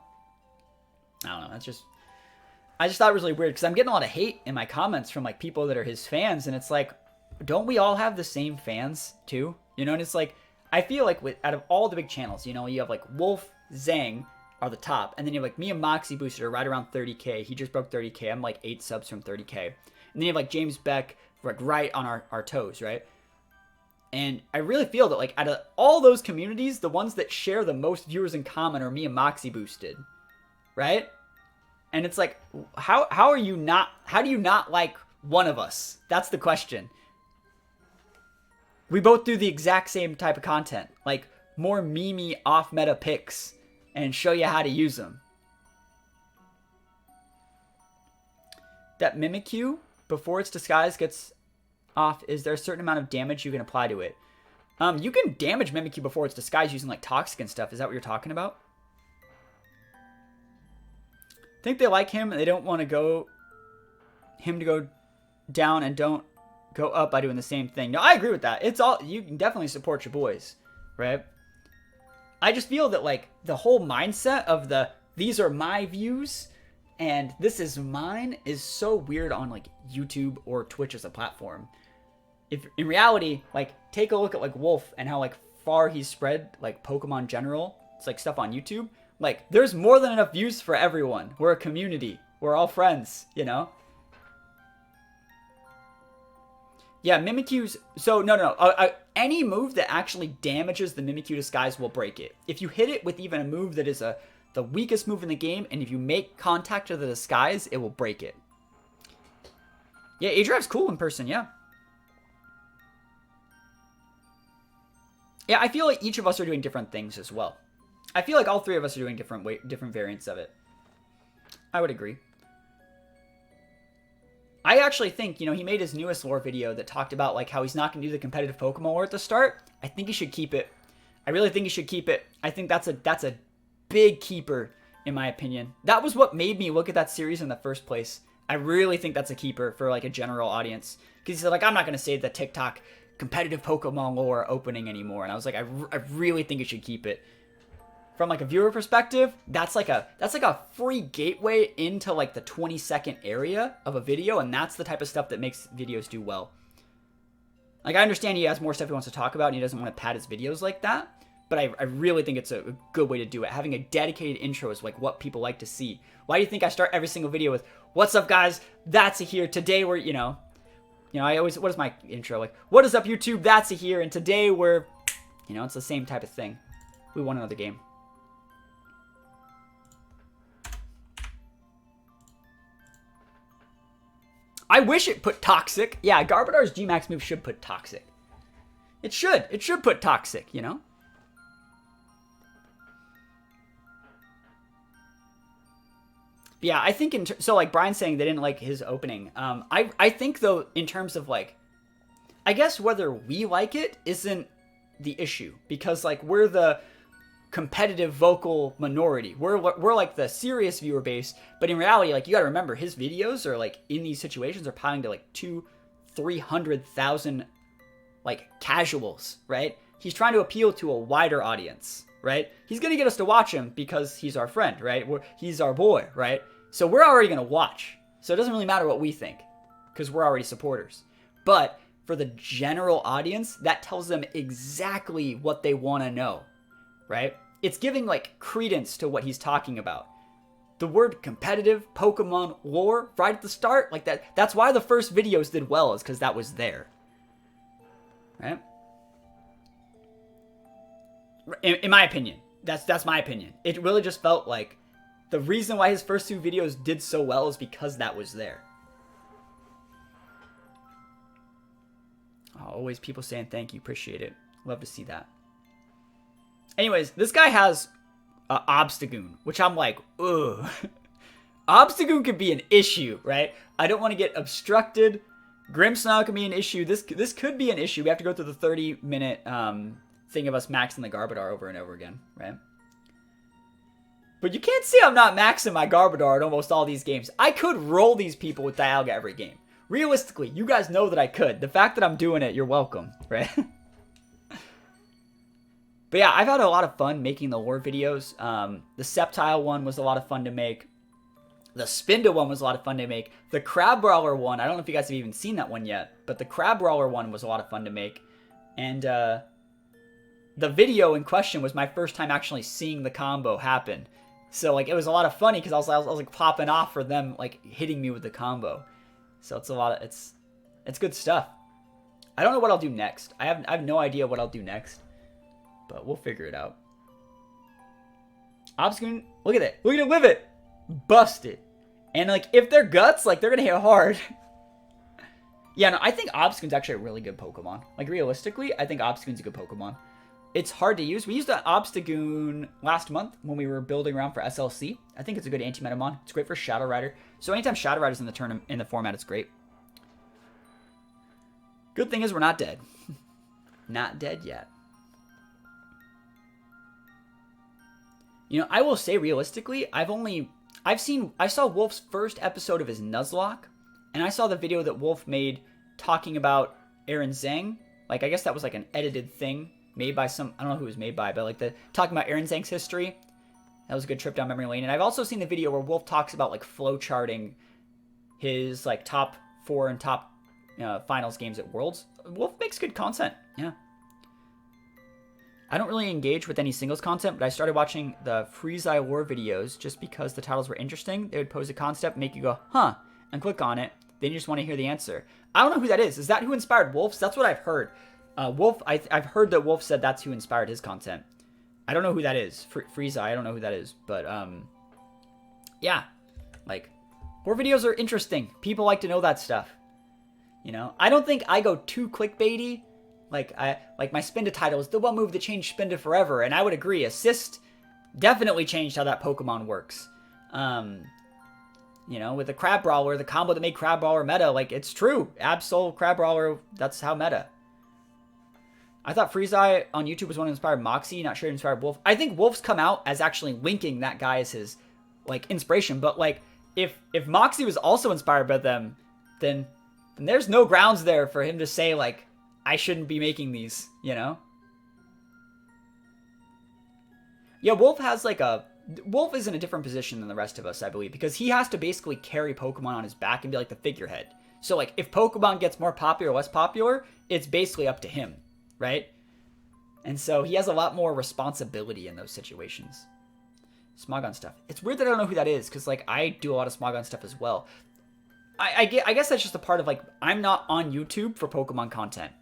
I don't know. I just thought it was really weird because I'm getting a lot of hate in my comments from, like, people that are his fans. And it's like, don't we all have the same fans, too? You know? And it's like, I feel like out of all the big channels, you know, you have, like, Wolf, Zang are the top. And then you have, like, me and Moxie Booster right around 30K. He just broke 30K. I'm, like, 8 subs from 30K. And then you have, like, James Beck, like, right on our toes, right? And I really feel that, like, out of all those communities, the ones that share the most viewers in common are me and Moxie Boosted, right? And it's like, how do you not like one of us? That's the question. We both do the exact same type of content, like more memey off-meta picks and show you how to use them. That Mimikyu, before its disguise gets off, is there a certain amount of damage you can apply to it? You can damage Mimikyu before its disguise using like Toxic and stuff. Is that what you're talking about? Think they like him and they don't want to go down and don't go up by doing the same thing. No, I agree with that. It's all, you can definitely support your boys, right? I just feel that like the whole mindset of these are my views and this is mine is so weird on like YouTube or Twitch as a platform. If in reality, like take a look at like Wolf and how like far he's spread like Pokemon general. It's like stuff on YouTube. Like there's more than enough views for everyone. We're a community. We're all friends, you know? Yeah, Mimikyu's... So, no. Any move that actually damages the Mimikyu disguise will break it. If you hit it with even a move that is the weakest move in the game, and if you make contact to the disguise, it will break it. Yeah, Adriaf's cool in person, yeah. Yeah, I feel like each of us are doing different things as well. I feel like all three of us are doing different variants of it. I would agree. I actually think, you know, he made his newest lore video that talked about like how he's not going to do the competitive Pokemon lore at the start. I think he should keep it. I really think he should keep it. I think that's a big keeper in my opinion. That was what made me look at that series in the first place. I really think that's a keeper for like a general audience. Because he said like, I'm not going to say the TikTok competitive Pokemon lore opening anymore. And I was like, I really think you should keep it. From like a viewer perspective, that's like a free gateway into like the 20-second area of a video, and that's the type of stuff that makes videos do well. Like I understand he has more stuff he wants to talk about and he doesn't want to pad his videos like that, but I really think it's a good way to do it. Having a dedicated intro is like what people like to see. Why do you think I start every single video with, what's up guys, that's here, today we're, you know, I always, what is my intro? Like, what is up YouTube, that's here, and today we're, you know, it's the same type of thing. We won another game. I wish it put Toxic. Yeah, Garbadar's G-Max move should put Toxic. It should. It should put Toxic, you know? But yeah, I think so like Brian's saying they didn't like his opening. I think though in terms of like, I guess whether we like it isn't the issue because like we're the competitive vocal minority. We're like the serious viewer base, but in reality, like you gotta remember his videos are like in these situations are piling to like 200,000-300,000 like casuals, right? He's trying to appeal to a wider audience, right? He's gonna get us to watch him because he's our friend, right? He's our boy, right? So we're already gonna watch. So it doesn't really matter what we think because we're already supporters. But for the general audience, that tells them exactly what they want to know. Right? It's giving like credence to what he's talking about. The word competitive, Pokemon, lore, right at the start, like that. That's why the first videos did well, is because that was there. Right? In my opinion. That's my opinion. It really just felt like the reason why his first two videos did so well is because that was there. Oh, always people saying thank you. Appreciate it. Love to see that. Anyways, this guy has Obstagoon, which I'm like, ugh. Obstagoon could be an issue, right? I don't want to get obstructed. Grimmsnarl could be an issue. This could be an issue. We have to go through the 30-minute thing of us maxing the Garbodor over and over again, right? But you can't say I'm not maxing my Garbodor in almost all these games. I could roll these people with Dialga every game. Realistically, you guys know that I could. The fact that I'm doing it, you're welcome, right? But yeah, I've had a lot of fun making the lore videos. The Sceptile one was a lot of fun to make. The Spinda one was a lot of fun to make. The Crab Brawler one, I don't know if you guys have even seen that one yet, but the Crab Brawler one was a lot of fun to make. And the video in question was my first time actually seeing the combo happen. So like it was a lot of funny because I was like popping off for them like hitting me with the combo. So it's a lot of it's good stuff. I don't know what I'll do next. I have no idea what I'll do next, but we'll figure it out. Obscene, look at it. Look at it live it. Busted. And like if they're guts, like they're gonna hit hard. Yeah, no, I think Obscune's actually a really good Pokemon. Like realistically, I think Obscune's a good Pokemon. It's hard to use. We used an Obstagoon last month when we were building around for SLC. I think it's a good anti-Metamon. It's great for Shadow Rider. So anytime Shadow Rider's in the tournament in the format, it's great. Good thing is we're not dead. Not dead yet. You know, I will say realistically, I saw Wolf's first episode of his Nuzlocke, and I saw the video that Wolf made talking about Aaron Zhang. Like, I guess that was like an edited thing made by some, I don't know who it was made by, but like talking about Aaron Zhang's history. That was a good trip down memory lane. And I've also seen the video where Wolf talks about like flow charting his like top 4 and top finals games at Worlds. Wolf makes good content. Yeah. I don't really engage with any singles content, but I started watching the Freeze-Eye lore videos just because the titles were interesting. They would pose a concept, make you go, huh, and click on it. Then you just want to hear the answer. I don't know who that is. Is that who inspired Wolf's? That's what I've heard. Wolf, I've heard that Wolf said that's who inspired his content. I don't know who that is. Freeze-Eye, I don't know who that is. But, yeah. Like, lore videos are interesting. People like to know that stuff. You know? I don't think I go too clickbaity. Like my Spinda title is the one move that changed Spinda forever, and I would agree. Assist definitely changed how that Pokemon works. You know, with the Crab Brawler, the combo that made Crab Brawler meta, like it's true. Absol Crab Brawler, that's how meta. I thought Freeze-Eye on YouTube was one who inspired Moxie, not sure it inspired Wolf. I think Wolf's come out as actually linking that guy as his like inspiration, but like if Moxie was also inspired by them, then there's no grounds there for him to say like I shouldn't be making these, you know? Yeah, Wolf is in a different position than the rest of us, I believe, because he has to basically carry Pokemon on his back and be like the figurehead. So, like, if Pokemon gets more popular or less popular, it's basically up to him, right? And so he has a lot more responsibility in those situations. Smogon stuff. It's weird that I don't know who that is, because, like, I do a lot of Smogon stuff as well. I guess that's just a part of, like, I'm not on YouTube for Pokemon content.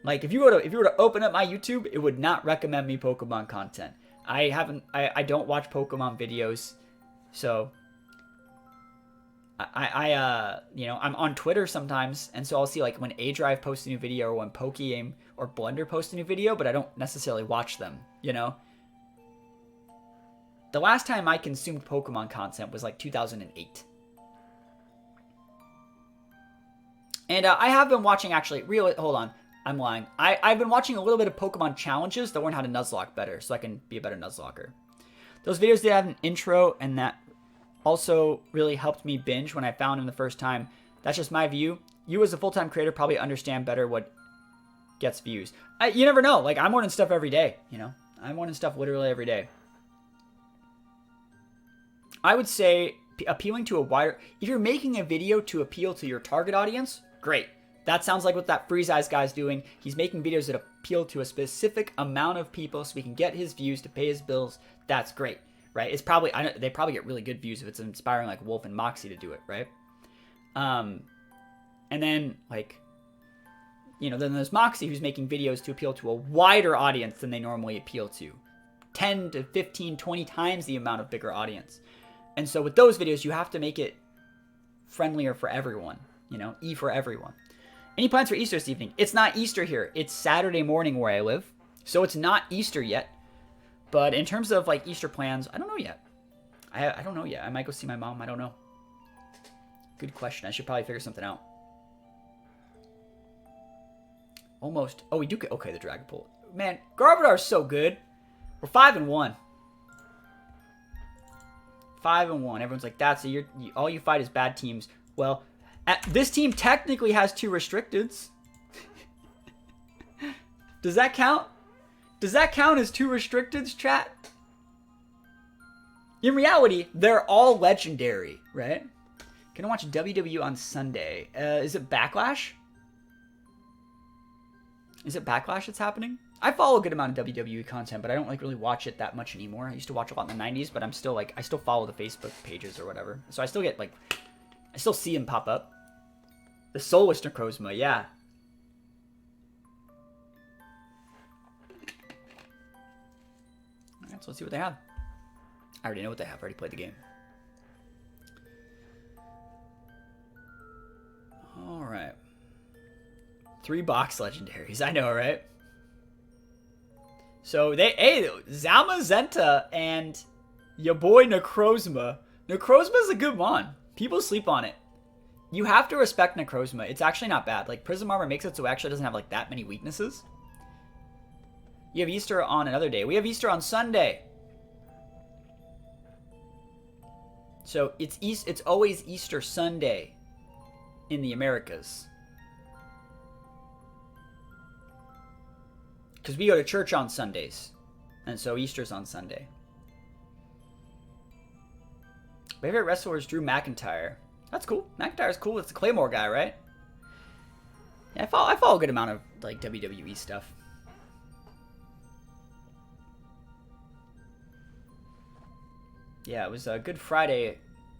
Like, if you were to open up my YouTube, it would not recommend me Pokemon content. I don't watch Pokemon videos, so you know, I'm on Twitter sometimes, and so I'll see like when A-Drive posts a new video or when Pokeaim or Blunder posts a new video, but I don't necessarily watch them, you know? The last time I consumed Pokemon content was like 2008. And I have been watching actually, hold on. I'm lying. I've been watching a little bit of Pokemon challenges to learn how to Nuzlocke better, so I can be a better Nuzlocker. Those videos did have an intro, and that also really helped me binge when I found them the first time. That's just my view. You as a full-time creator probably understand better what gets views. You never know. Like, I'm learning stuff every day, you know? I'm learning stuff literally every day. I would say appealing to a wider... If you're making a video to appeal to your target audience, great. That sounds like what that Freeze-Eyes guy's doing. He's making videos that appeal to a specific amount of people so he can get his views to pay his bills. That's great, right? It's probably they probably get really good views if it's inspiring like Wolf and Moxie to do it, right? And then like, you know, then there's Moxie who's making videos to appeal to a wider audience than they normally appeal to. 10 to 15, 20 times the amount of bigger audience. And so with those videos, you have to make it friendlier for everyone, you know, for everyone. Any plans for Easter this evening? It's not Easter here. It's Saturday morning where I live. So it's not Easter yet. But in terms of like Easter plans, I don't know yet. I don't know yet. I might go see my mom. I don't know. Good question. I should probably figure something out. Almost. Oh, we do get... Okay, the Dragapult. Man, Garbodor's so good. We're 5-1. 5-1. Everyone's like, that's all you fight is bad teams. Well, This team technically has 2 restricteds. Does that count? Does that count as 2 restricteds, chat? In reality, they're all legendary, right? Gonna watch WWE on Sunday. Is it Backlash? Is it Backlash that's happening? I follow a good amount of WWE content, but I don't like really watch it that much anymore. I used to watch a lot in the 90s, but I'm still like, I still follow the Facebook pages or whatever. So I still get like, I still see them pop up. The Soulless Necrozma, yeah. Alright, so let's see what they have. I already know what they have. I already played the game. Alright. 3 box legendaries. I know, right? So, hey, Zamazenta and your boy Necrozma. Necrozma's a good one. People sleep on it. You have to respect Necrozma. It's actually not bad. Like, Prism Armor makes it so it actually doesn't have, like, that many weaknesses. You have Easter on another day. We have Easter on Sunday. So, it's always Easter Sunday in the Americas. Because we go to church on Sundays. And so Easter's on Sunday. Favorite wrestler is Drew McIntyre. That's cool. McIntyre's cool. It's the Claymore guy, right? Yeah, I follow a good amount of like WWE stuff. Yeah, it was a Good Friday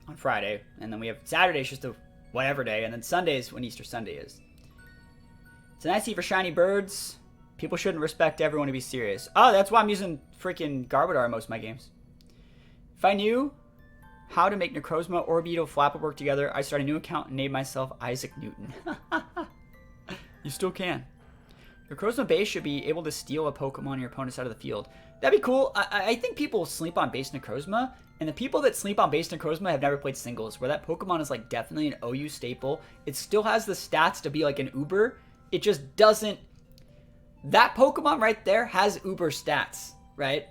on Friday. And then we have Saturday's just a whatever day. And then Sunday's when Easter Sunday is. It's a nice for shiny birds. People shouldn't respect everyone to be serious. Oh, that's why I'm using freaking Garbodor in most of my games. If I knew how to make Necrozma, Orbeetle, Flapple work together, I'd start a new account and name myself Isaac Newton. You still can. Necrozma base should be able to steal a Pokemon your opponent's out of the field. That'd be cool. I think people sleep on base Necrozma, and the people that sleep on base Necrozma have never played singles, where that Pokemon is like definitely an OU staple. It still has the stats to be like an Uber. It just doesn't. That Pokemon right there has Uber stats, right?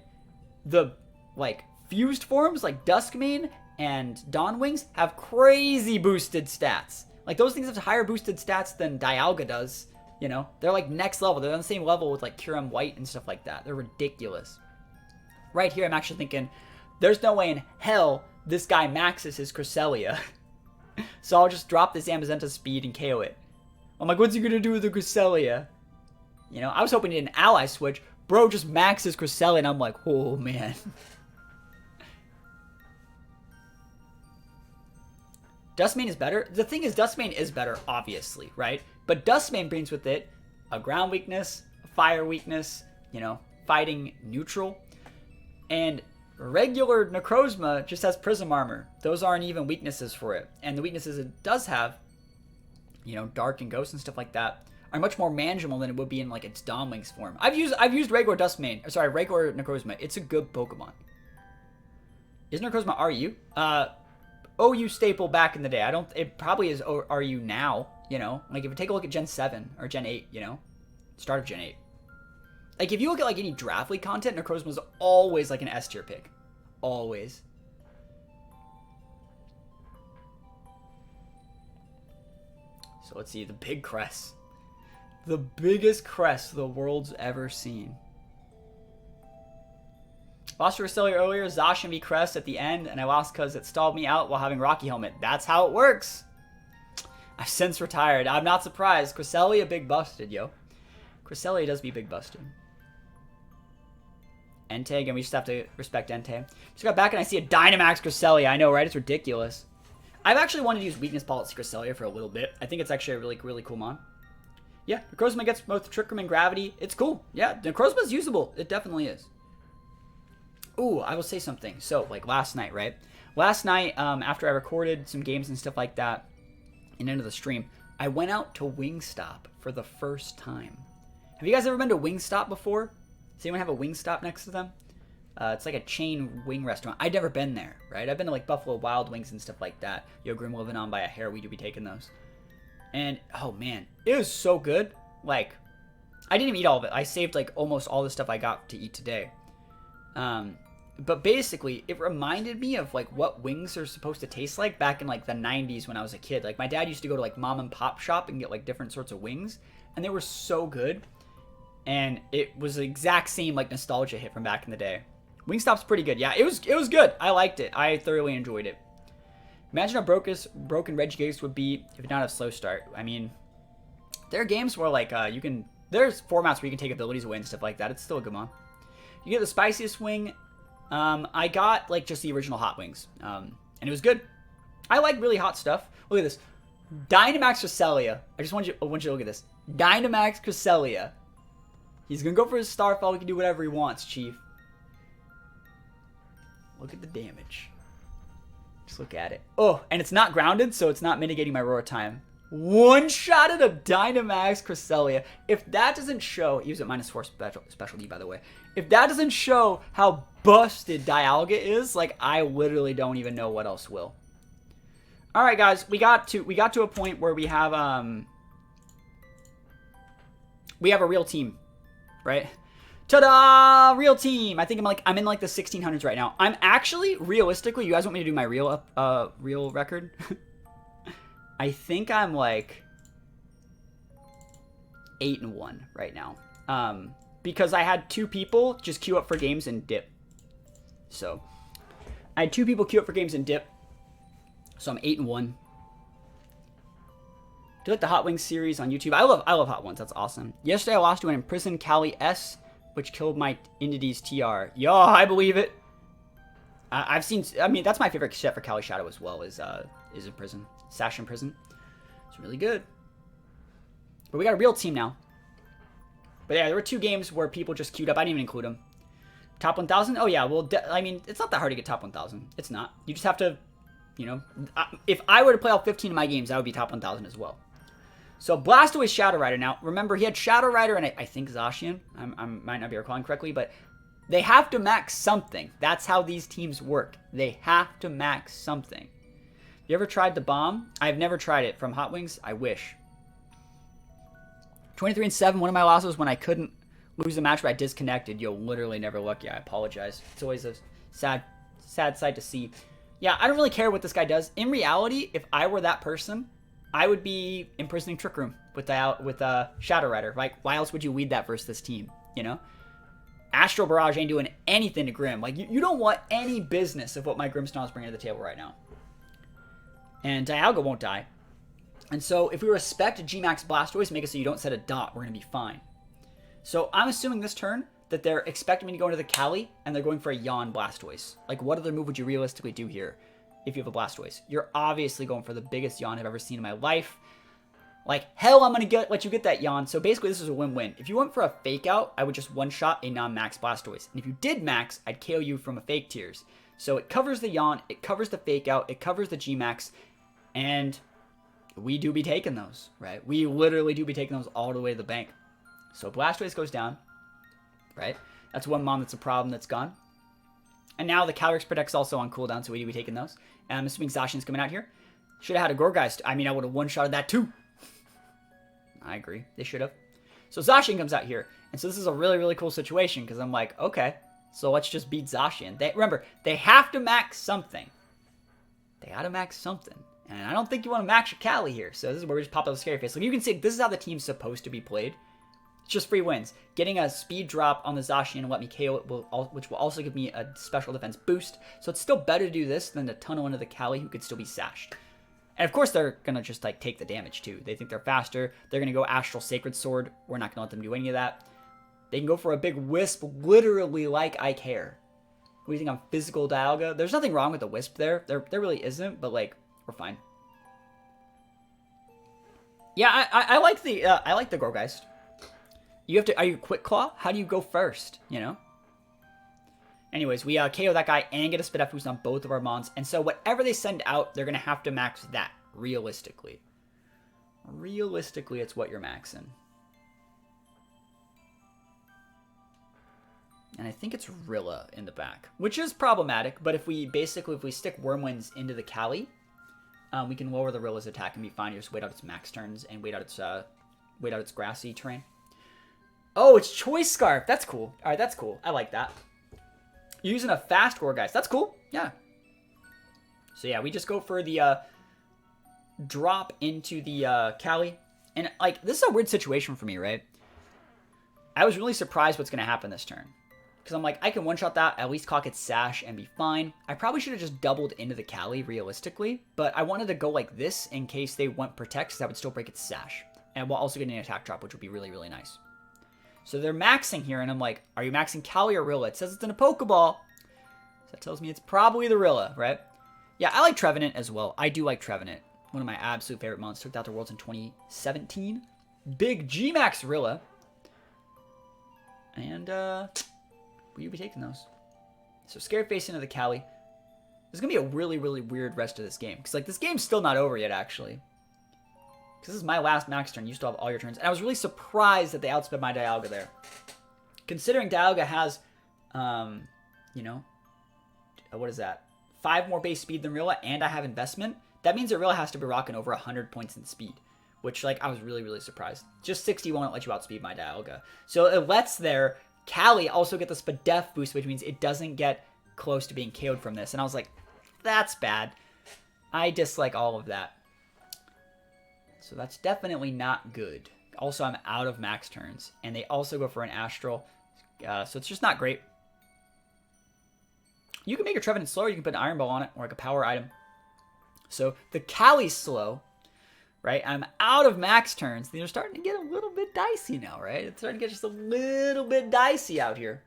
The, like, fused forms, like Duskmane and Dawnwings, have crazy boosted stats. Like, those things have higher boosted stats than Dialga does, you know? They're, like, next level. They're on the same level with, like, Kyurem White and stuff like that. They're ridiculous. Right here, I'm actually thinking, there's no way in hell this guy maxes his Cresselia. So I'll just drop this Zamazenta speed and KO it. I'm like, what's he gonna do with the Cresselia? You know, I was hoping to get an ally switch. Bro just maxes Cresselia, and I'm like, oh, man. Duskmane is better. The thing is, Duskmane is better, obviously, right? But Duskmane brings with it a ground weakness, a fire weakness, you know, fighting neutral. And regular Necrozma just has Prism Armor. Those aren't even weaknesses for it. And the weaknesses it does have, you know, Dark and Ghost and stuff like that, are much more manageable than it would be in like its Dawnwings form. I've used regular Duskmane. Sorry, regular Necrozma. It's a good Pokemon. Is Necrozma RU? OU staple back in the day. It probably is RU now, you know? Like if you take a look at Gen 7 or Gen 8, you know? Start of Gen 8. Like if you look at like any Draft League content, Necrozma's always like an S tier pick. Always. So let's see, the big crest. The biggest crest the world's ever seen. Lost to Cresselia earlier, Zacian v crest at the end, and I lost because it stalled me out while having Rocky Helmet. That's how it works. I've since retired. I'm not surprised. Cresselia big busted, yo. Cresselia does be big busted. Entei, again, we just have to respect Entei. Just got back and I see a Dynamax Cresselia. I know, right? It's ridiculous. I've actually wanted to use Weakness Policy Cresselia for a little bit. I think it's actually a really, really cool mon. Yeah, Necrozma gets both Trick Room and Gravity. It's cool. Yeah, Necrozma's usable. It definitely is. Ooh, I will say something. So, like last night, right? Last night, after I recorded some games and stuff like that, and into the stream, I went out to Wingstop for the first time. Have you guys ever been to Wingstop before? Does anyone have a Wingstop next to them? It's like a chain wing restaurant. I've never been there, right? I've been to like Buffalo Wild Wings and stuff like that. Yo, Grim living on by a hair. We do be taking those. And, oh man, it was so good. Like, I didn't even eat all of it. I saved like almost all the stuff I got to eat today. But basically, it reminded me of like what wings are supposed to taste like back in like the 90s when I was a kid. Like my dad used to go to like mom and pop shop and get like different sorts of wings, and they were so good. And it was the exact same like nostalgia hit from back in the day. Wingstop's pretty good. Yeah, it was good. I liked it. I thoroughly enjoyed it. Imagine how broken Regigigas would be if it did not have slow start. I mean, there are games where like there's formats where you can take abilities away and stuff like that. It's still a good mod. You get the spiciest wing. I got like just the original hot wings, and it was good. I like really hot stuff. Look at this, Dynamax Cresselia. I want you to look at this, Dynamax Cresselia. He's gonna go for his Starfall. He can do whatever he wants, Chief. Look at the damage. Just look at it. Oh, and it's not grounded, so it's not mitigating my roar time. One shot at a Dynamax Cresselia. If that doesn't show, he was at -4 specialty, by the way. If that doesn't show how busted Dialga is, like, I literally don't even know what else will. All right, guys, we got to a point where we have a real team, right? Ta-da! Real team. I think I'm in like the 1600s right now. I'm actually realistically, you guys want me to do my real record? I think I'm like 8-1 right now. Because I had 2 people just queue up for games and dip. So I had 2 people queue up for games and dip. So I'm 8-1. Do you like the Hot Wings series on YouTube? I love Hot Ones. That's awesome. Yesterday I lost to an imprisoned Cali S, which killed my Indies TR. Yo, I believe it. I've seen. I mean, that's my favorite set for Cali Shadow as well. Is in prison. Sash in prison. It's really good. But we got a real team now. But yeah, there were 2 games where people just queued up. I didn't even include them. Top 1,000? Oh yeah. Well, I mean, it's not that hard to get top 1,000. It's not. You just have to, you know. If I were to play all 15 of my games, that would be top 1,000 as well. So Blastoise Shadow Rider. Now, remember, he had Shadow Rider and I think Zacian. I might not be recalling correctly, but they have to max something. That's how these teams work. They have to max something. You ever tried the bomb? I've never tried it. From Hot Wings? I wish. 23-7. One of my losses was when I couldn't lose a match, but I disconnected. You'll literally never lucky. I apologize. It's always a sad sight to see. Yeah, I don't really care what this guy does. In reality, if I were that person, I would be imprisoning Trick Room with Shadow Rider. Like, why else would you lead that versus this team? You know? Astral Barrage ain't doing anything to Grim. Like, you don't want any business of what my Grimmstomp is bringing to the table right now. And Dialga won't die. And so if we respect G-Max Blastoise, make it so you don't set a dot, we're going to be fine. So I'm assuming this turn that they're expecting me to go into the Cali, and they're going for a Yawn Blastoise. Like, what other move would you realistically do here if you have a Blastoise? You're obviously going for the biggest Yawn I've ever seen in my life. Like, hell, I'm going to let you get that Yawn. So basically, this is a win-win. If you went for a Fake Out, I would just one-shot a non-max Blastoise. And if you did max, I'd KO you from a Fake Tears. So it covers the Yawn, it covers the Fake Out, it covers the G-Max, and we do be taking those, right? We literally do be taking those all the way to the bank. So Blastoise goes down, right? That's one Mom that's a problem that's gone. And now the Calyrex Protect's also on cooldown, so we do be taking those. And I'm assuming Zacian's coming out here. Should have had a Gorgeist. I mean, I would have one-shotted that too. I agree. They should have. So Zacian comes out here. And so this is a really, really cool situation because I'm like, okay, so let's just beat Zacian. Remember, they have to max something. They got to max something. And I don't think you want to max your Cali here. So this is where we just pop out the scary face. Like you can see, this is how the team's supposed to be played. It's just free wins. Getting a speed drop on the Zacian and let me KO it, which will also give me a special defense boost. So it's still better to do this than to tunnel into the Cali who could still be sashed. And of course they're going to just like take the damage too. They think they're faster. They're going to go Astral Sacred Sword. We're not going to let them do any of that. They can go for a big Wisp, literally like I care. What do you think on physical Dialga? There's nothing wrong with the Wisp there. There really isn't, but like, we're fine. Yeah, I like the Gorgeist. You have to, are you Quick Claw? How do you go first, you know? Anyways, we KO that guy and get a Spit F boost on both of our Mons. And so whatever they send out, they're going to have to max that, realistically. Realistically, it's what you're maxing. And I think it's Rilla in the back, which is problematic. But if we stick Wormwinds into the Cali, we can lower the Rilla's attack and be fine. You just wait out its max turns and wait out its grassy terrain. Oh, it's Choice Scarf. That's cool. All right, that's cool. I like that. You're using a fast Gourgeist. That's cool. Yeah. So yeah, we just go for the drop into the Cali. And like, this is a weird situation for me, right? I was really surprised what's going to happen this turn. Because I'm like, I can one-shot that, at least cock its Sash and be fine. I probably should have just doubled into the Cali, realistically. But I wanted to go like this in case they went Protect, because that would still break its Sash. And while also getting an attack drop, which would be really, really nice. So they're maxing here, and I'm like, are you maxing Cali or Rilla? It says it's in a Pokeball. So that tells me it's probably the Rilla, right? Yeah, I like Trevenant as well. I do like Trevenant. One of my absolute favorite mons. Took out the Worlds in 2017. Big G-Max Rilla. And, we'll be taking those. So, Scary Face into the Cali. There's going to be a really, really weird rest of this game. Because, like, this game's still not over yet, actually. Because this is my last max turn. You still have all your turns. And I was really surprised that they outsped my Dialga there. Considering Dialga has, you know, what is that? 5 more base speed than Rilla, and I have investment. That means that Rilla has to be rocking over 100 points in speed. Which, like, I was really, really surprised. Just 60 won't let you outspeed my Dialga. So it lets their Cali also get the Spadef boost, which means it doesn't get close to being KO'd from this. And I was like, that's bad. I dislike all of that. So that's definitely not good. Also, I'm out of max turns. And they also go for an Astral. So it's just not great. You can make your Trevenant slower. You can put an Iron Ball on it or like a power item. So the Cali's slow. Right, I'm out of max turns. These are starting to get a little bit dicey now, right? It's starting to get just a little bit dicey out here.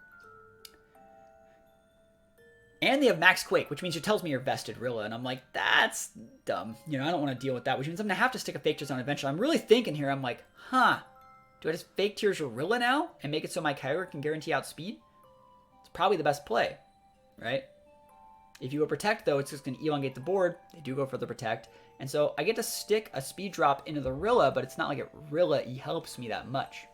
And they have max Quake, which means it tells me you're vested Rilla. And I'm like, that's dumb. You know, I don't want to deal with that, which means I'm going to have to stick a Fake Tears on eventually. I'm really thinking here, I'm like, huh, do I just Fake Tears your Rilla now and make it so my Kyogre can guarantee outspeed? It's probably the best play, right? If you go Protect, though, it's just going to elongate the board. They do go for the Protect. And so I get to stick a speed drop into the Rilla, but it's not like it Rilla helps me that much.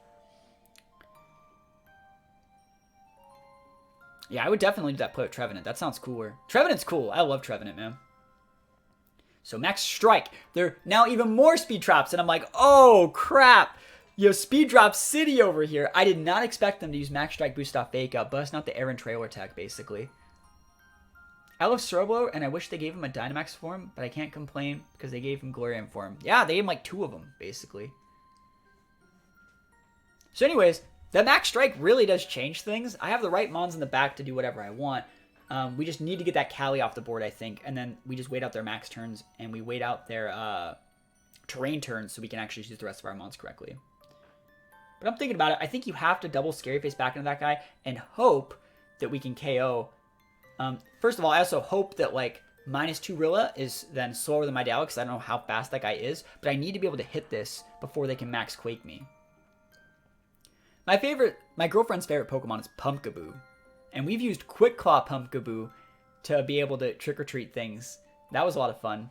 Yeah, I would definitely do that play with Trevenant. That sounds cooler. Trevenant's cool. I love Trevenant, man. So Max Strike. There are now even more speed drops, and I'm like, oh, crap. You have Speed Drop City over here. I did not expect them to use Max Strike boost off Fake Out, bust not the Air and Trailer attack, basically. I love Soroblo, and I wish they gave him a Dynamax form, but I can't complain because they gave him Glorian form. Yeah, they gave him like 2 of them, basically. So anyways, that Max Strike really does change things. I have the right mons in the back to do whatever I want. We just need to get that Cali off the board, I think, and then we just wait out their max turns, and we wait out their terrain turns so we can actually use the rest of our mons correctly. But I'm thinking about it. I think you have to double Scary Face back into that guy and hope that we can KO. First of all, I also hope that, like, -2 Rilla is then slower than my Dialga because I don't know how fast that guy is. But I need to be able to hit this before they can max Quake me. My girlfriend's favorite Pokemon is Pumpkaboo. And we've used Quick Claw Pumpkaboo to be able to trick-or-treat things. That was a lot of fun.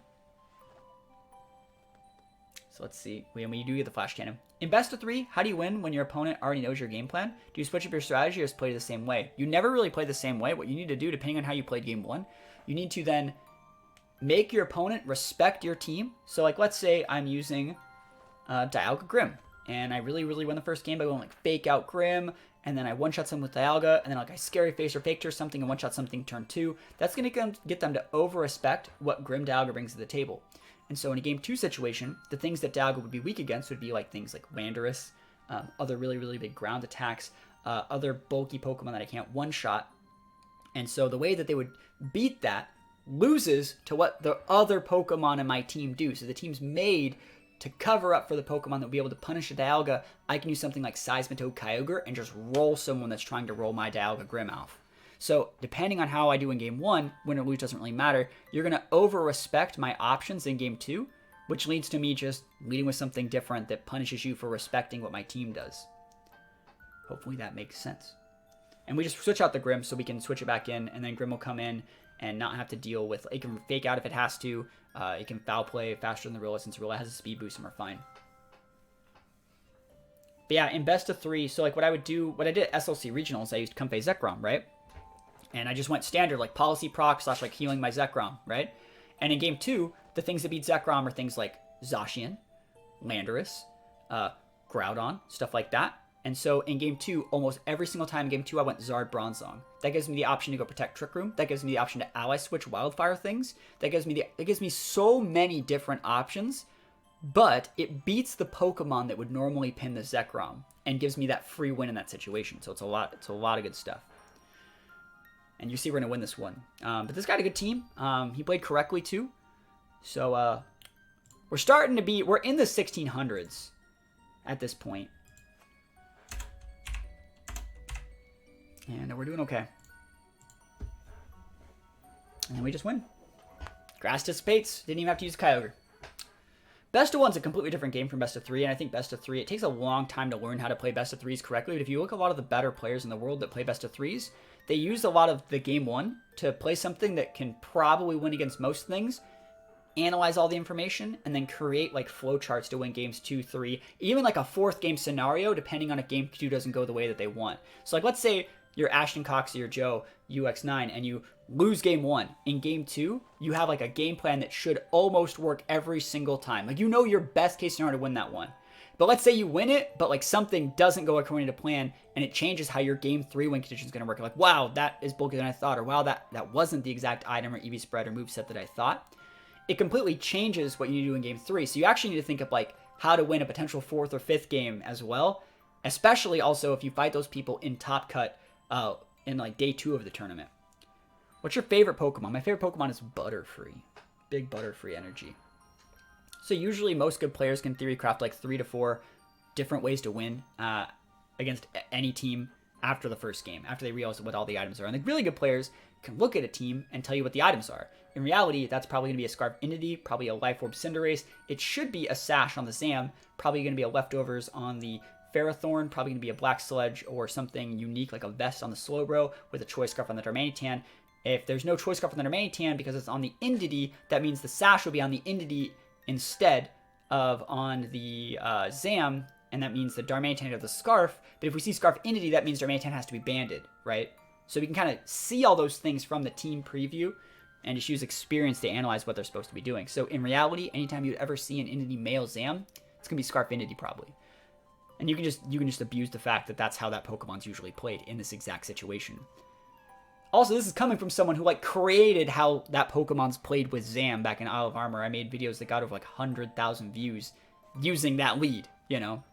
So let's see. When you do get the Flash Cannon. In best of 3, how do you win when your opponent already knows your game plan? Do you switch up your strategy or just play the same way? You never really play the same way. What you need to do, depending on how you played game 1, you need to then make your opponent respect your team. So, like, let's say I'm using Dialga Grim. And I really, really win the first game by going, like, Fake Out Grim. And then I one-shot something with Dialga. And then, like, I Scary Face or Fake Tear something and one-shot something turn 2. That's going to get them to over-respect what Grim Dialga brings to the table. And so in a game 2 situation, the things that Dialga would be weak against would be like things like Landorus, other really, really big ground attacks, other bulky Pokemon that I can't one-shot. And so the way that they would beat that loses to what the other Pokemon in my team do. So the team's made to cover up for the Pokemon that will be able to punish a Dialga. I can use something like Seismitoad Kyogre and just roll someone that's trying to roll my Dialga Grim off. So, depending on how I do in Game 1, win or lose doesn't really matter, you're going to over-respect my options in Game 2, which leads to me just leading with something different that punishes you for respecting what my team does. Hopefully that makes sense. And we just switch out the Grim so we can switch it back in, and then Grim will come in and not have to deal with... It can Fake Out if it has to, it can Foul Play faster than the Rilla since Rilla has a speed boost and we're fine. But yeah, in best of 3, so like what I would do, what I did at SLC Regionals, I used Comfey Zekrom, right? And I just went standard, like Policy Proc / like healing my Zekrom, right? And in Game 2, the things that beat Zekrom are things like Zacian, Landorus, Groudon, stuff like that. And so in game 2, almost every single time in game 2, I went Zard Bronzong. That gives me the option to go Protect Trick Room. That gives me the option to ally switch Wildfire things. That gives me so many different options, but it beats the Pokemon that would normally pin the Zekrom and gives me that free win in that situation. So it's a lot of good stuff. And you see we're going to win this one. But this guy had a good team. He played correctly too. So we're in the 1600s at this point. And we're doing okay. And then we just win. Grass dissipates. Didn't even have to use Kyogre. Best of 1's a completely different game from Best of 3, and I think Best of 3, it takes a long time to learn how to play Best of 3s correctly, but if you look at a lot of the better players in the world that play Best of 3s, they use a lot of the Game 1 to play something that can probably win against most things, analyze all the information, and then create like flowcharts to win games 2, 3, even like a 4th game scenario, depending on if game 2 doesn't go the way that they want. So like let's say you're Ashton Coxey or Joe UX9 and you lose game 1. In game 2, you have like a game plan that should almost work every single time. Like you know your best case scenario to win that one. But let's say you win it, but like something doesn't go according to plan and it changes how your game 3 win condition is going to work. Like, wow, that is bulkier than I thought, or wow, that wasn't the exact item or EV spread or moveset that I thought. It completely changes what you do in game 3. So you actually need to think of like how to win a potential 4th or 5th game as well, especially also if you fight those people in Top Cut in like day 2 of the tournament. What's your favorite Pokemon? My favorite Pokemon is Butterfree. Big Butterfree energy. So usually most good players can theory craft like 3 to 4 different ways to win against any team after the first game, after they realize what all the items are. And the really good players can look at a team and tell you what the items are. In reality, that's probably going to be a Scarf Entity, probably a Life Orb Cinderace. It should be a Sash on the Zam, probably going to be a Leftovers on the Ferrothorn, probably going to be a Black Sludge or something unique like a Vest on the Slowbro with a Choice Scarf on the Darmanitan. If there's no Choice Scarf on the Darmanitan because it's on the Entity, that means the Sash will be on the Entity instead of on the Zam, and that means the Darmanitan has the Scarf. But if we see Scarf Entity, that means Darmanitan has to be banded, right? So we can kind of see all those things from the team preview and just use experience to analyze what they're supposed to be doing. So in reality, anytime you'd ever see an Entity male Zam, it's going to be Scarf Entity probably. And you can just abuse the fact that that's how that Pokemon's usually played in this exact situation. Also, this is coming from someone who like created how that Pokemon's played with Zam back in Isle of Armor. I made videos that got over like 100,000 views using that lead, you know.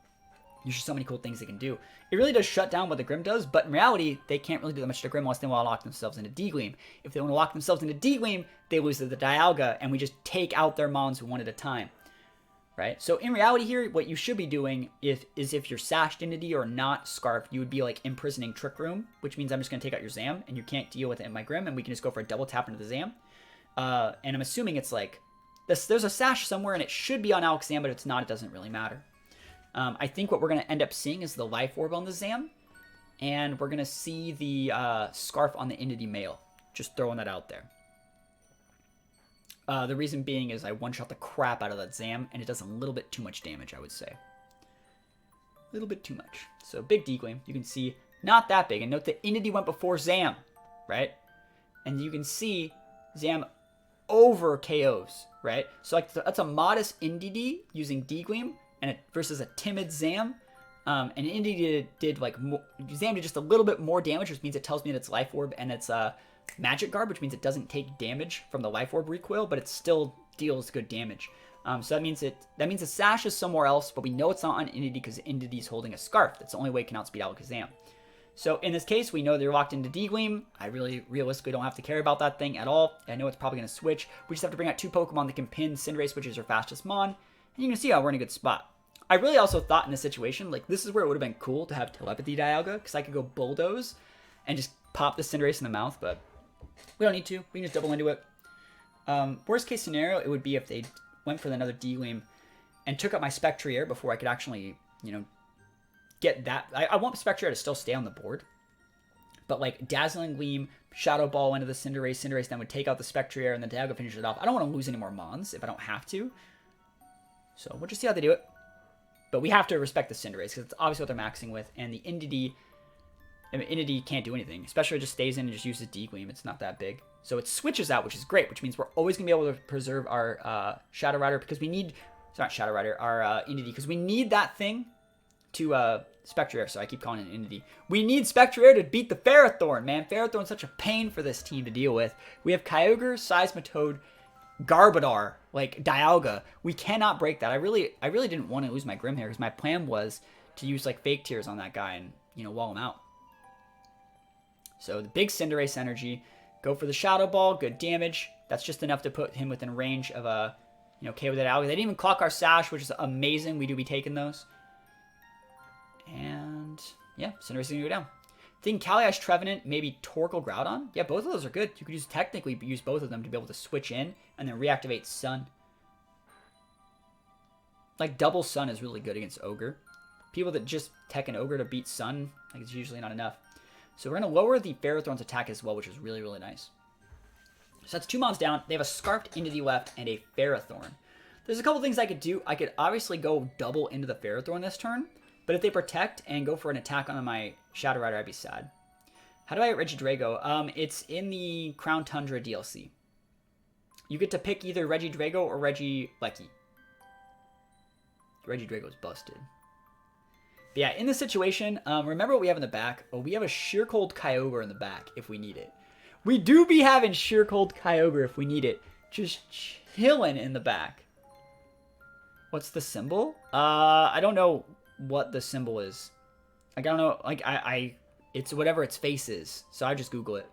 There's just so many cool things they can do. It really does shut down what the Grim does, but in reality, they can't really do that much to Grim unless they want to lock themselves into D-Gleam. If they want to lock themselves into D-Gleam, they lose to the Dialga, and we just take out their mons one at a time. Right? So in reality here, what you should be doing is if you're Sashed Entity or not Scarf, you would be like imprisoning Trick Room, which means I'm just going to take out your Zam, and you can't deal with it in my Grim, and we can just go for a double tap into the Zam. And I'm assuming it's like, there's a Sash somewhere, and it should be on Alakazam, but if it's not, it doesn't really matter. I think what we're going to end up seeing is the Life Orb on the Zam, and we're going to see the Scarf on the Entity male. Just throwing that out there. The reason being is I one-shot the crap out of that Zam, and it does a little bit too much damage, I would say. A little bit too much. So big D-Gleam, you can see, not that big. And note the Entity went before Zam, right? And you can see Zam over KOs, right? So like that's a modest Entity using D-Gleam and versus a timid Zam. And Entity did like more, Zam did just a little bit more damage, which means it tells me that it's Life Orb and it's Magic Guard, which means it doesn't take damage from the Life Orb recoil, but it still deals good damage. So that means the Sash is somewhere else, but we know it's not on Entity because Entity's holding a Scarf. That's the only way it can outspeed Alakazam. So in this case, we know they're locked into D-Gleam. I really realistically don't have to care about that thing at all. I know it's probably going to switch. We just have to bring out 2 Pokemon that can pin Cinderace, which is our fastest Mon, and you can see how we're in a good spot. I really also thought in this situation, like this is where it would have been cool to have Telepathy Dialga, because I could go Bulldoze and just pop the Cinderace in the mouth, but we don't need to. We can just double into it. Worst case scenario, it would be if they went for another D-Gleam and took out my Spectrier before I could actually, you know, get that. I want Spectrier to still stay on the board. But like Dazzling Gleam, Shadow Ball into the Cinderace. Cinderace then would take out the Spectrier and then Dialga finishes it off. I don't want to lose any more Mons if I don't have to. So we'll just see how they do it. But we have to respect the Cinderace because it's obviously what they're maxing with. And the Entity... I mean, Entity can't do anything, especially if it just stays in and just uses D-Gleam. It's not that big. So it switches out, which is great, which means we're always going to be able to preserve our Shadow Rider because we need... It's not Shadow Rider, our Entity, because we need that thing Spectre Air, so I keep calling it an Entity. We need Spectre Air to beat the Ferrothorn, man. Ferrothorn's such a pain for this team to deal with. We have Kyogre, Seismitoad, Garbodor, like Dialga. We cannot break that. I really didn't want to lose my Grim here because my plan was to use like Fake Tears on that guy and, you know, wall him out. So the big Cinderace energy. Go for the Shadow Ball. Good damage. That's just enough to put him within range of a, you know, KO with that Dialga. They didn't even clock our Sash, which is amazing. We do be taking those. And yeah, Cinderace is going to go down. Thinking Kaliash, Trevenant, maybe Torkoal, Groudon. Yeah, both of those are good. You could technically use both of them to be able to switch in and then reactivate Sun. Like double Sun is really good against Ogre. People that just tech an Ogre to beat Sun, like it's usually not enough. So we're going to lower the Ferrothorn's attack as well, which is really, really nice. So that's 2 mons down. They have a Scarfed into the left and a Ferrothorn. There's a couple things I could do. I could obviously go double into the Ferrothorn this turn. But if they protect and go for an attack on my Shadow Rider, I'd be sad. How do I get Regidrago? It's in the Crown Tundra DLC. You get to pick either Regidrago or Regieleki. Regidrago's busted. But yeah, in this situation, remember what we have in the back? Oh, we have a Sheer Cold Kyogre in the back if we need it. We do be having Sheer Cold Kyogre if we need it. Just chilling in the back. What's the symbol? I don't know what the symbol is. Like, I don't know, like, it's whatever its face is, so I just Google it.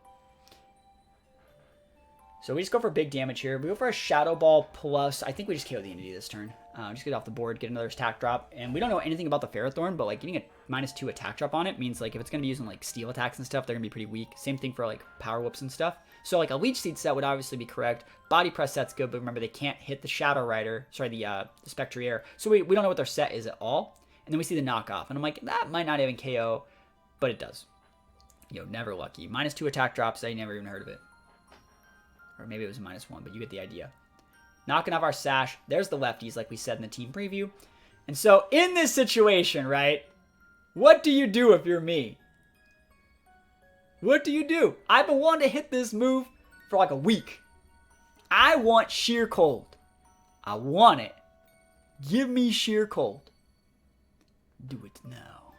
So we just go for big damage here. We go for a Shadow Ball plus, I think we just KO the Entity this turn. Just get off the board, get another attack drop, and we don't know anything about the Ferrothorn, but like getting a -2 attack drop on it means like if it's going to be using like steel attacks and stuff, they're going to be pretty weak. Same thing for like power whoops and stuff. So like a Leech Seed set would obviously be correct. Body Press set's good, but remember they can't hit the Shadow Rider, sorry, the Spectre Air. So we don't know what their set is at all. And then we see the knockoff. And I'm like, that might not even KO, but it does. You know, never lucky. -2 attack drops. I never even heard of it. Or maybe it was a -1, but you get the idea. Knocking off our Sash. There's the lefties, like we said in the team preview. And so, in this situation, right, what do you do if you're me? What do you do? I've been wanting to hit this move for like a week. I want Sheer Cold. I want it. Give me Sheer Cold. Do it now.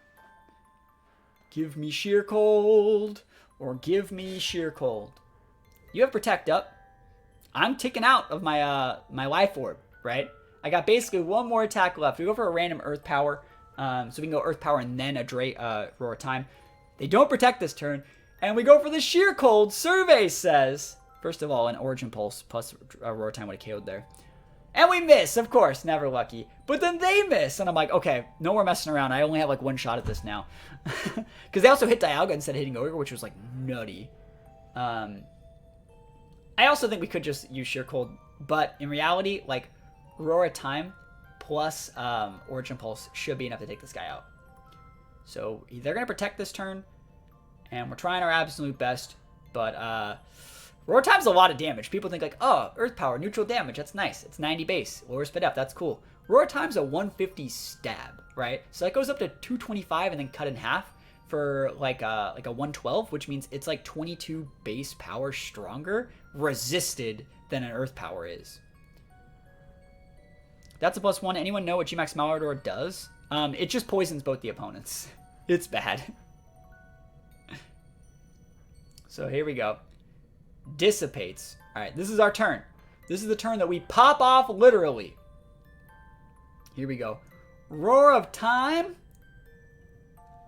Give me Sheer Cold, or give me Sheer Cold. You have Protect up. I'm ticking out of my my Life Orb, right? I got basically one more attack left. We go for a random Earth Power, so we can go Earth Power and then a Roar Time. They don't protect this turn, and we go for the Sheer Cold. Survey says, first of all, an Origin Pulse plus a Roar Time would have KO'd there. And we miss, of course, never lucky. But then they miss, and I'm like, okay, no more messing around. I only have like one shot at this now. Because they also hit Dialga instead of hitting Ogre, which was like nutty. I also think we could just use Sheer Cold, but in reality, like Roar Time plus Origin Pulse should be enough to take this guy out. So they're going to protect this turn, and we're trying our absolute best, but Roar Time's a lot of damage. People think like, oh, Earth Power, neutral damage, that's nice. It's 90 base, lower speed up, that's cool. Roar Time's a 150 stab, right? So that goes up to 225 and then cut in half for like a 112, which means it's like 22 base power stronger, resisted than an Earth Power is. That's a +1. Anyone know what Gmax Malador does? It just poisons both the opponents. It's bad. So here we go. Dissipates. Alright, this is our turn. This is the turn that we pop off literally. Here we go. Roar of Time.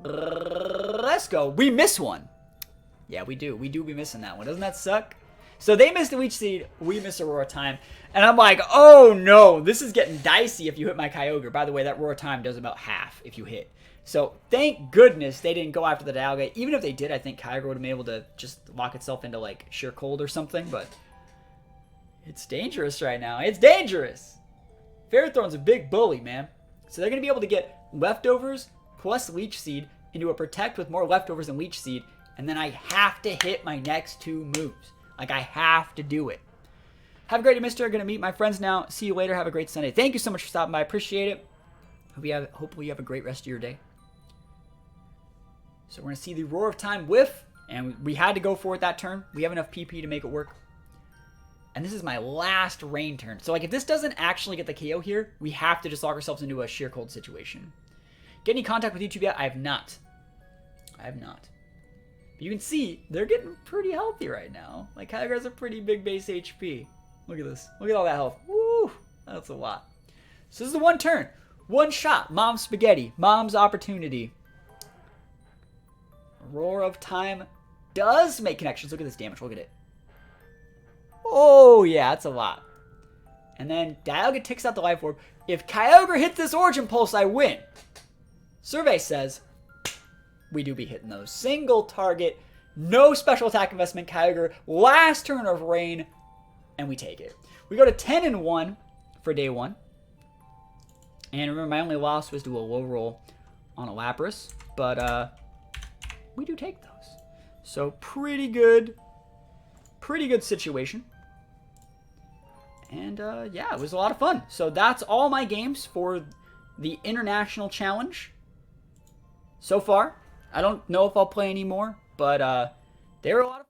Let's go. We miss one. Yeah, we do. We do be missing that one. Doesn't that suck? So they missed the Leech Seed. We missed a Roar of Time. And I'm like, oh no, this is getting dicey if you hit my Kyogre. By the way, that Roar of Time does about half if you hit. So thank goodness they didn't go after the Dialga. Even if they did, I think Kyogre would have been able to just lock itself into like Sheer Cold or something. But it's dangerous right now. It's dangerous. Ferrothorn's a big bully, man. So they're going to be able to get leftovers plus Leech Seed into a Protect with more leftovers and Leech Seed. And then I have to hit my next two moves. Like, I have to do it. Have a great day, mister. Going to meet my friends now. See you later. Have a great Sunday. Thank you so much for stopping by. Appreciate it. Hopefully you have a great rest of your day. So we're going to see the Roar of Time whiff. And we had to go for it that turn. We have enough PP to make it work. And this is my last rain turn. So, like, if this doesn't actually get the KO here, we have to just lock ourselves into a Sheer Cold situation. Get any contact with YouTube yet? I have not. But you can see they're getting pretty healthy right now. Like, Kyogre has a pretty big base HP. Look at this. Look at all that health. Woo! That's a lot. So this is the one turn. One shot. Mom's spaghetti. Mom's opportunity. Roar of Time does make connections. Look at this damage. Look at it. Oh, yeah. That's a lot. And then Dialga takes out the Life Orb. If Kyogre hits this Origin Pulse, I win. Survey says we do be hitting those. Single target. No special attack investment. Kyogre. Last turn of Rain. And we take it. We go to 10-1 for day 1. And remember, my only loss was to a low roll on a Lapras. But we do take those. So pretty good situation. And yeah, it was a lot of fun. So that's all my games for the International Challenge so far. I don't know if I'll play any more, but they were a lot of fun.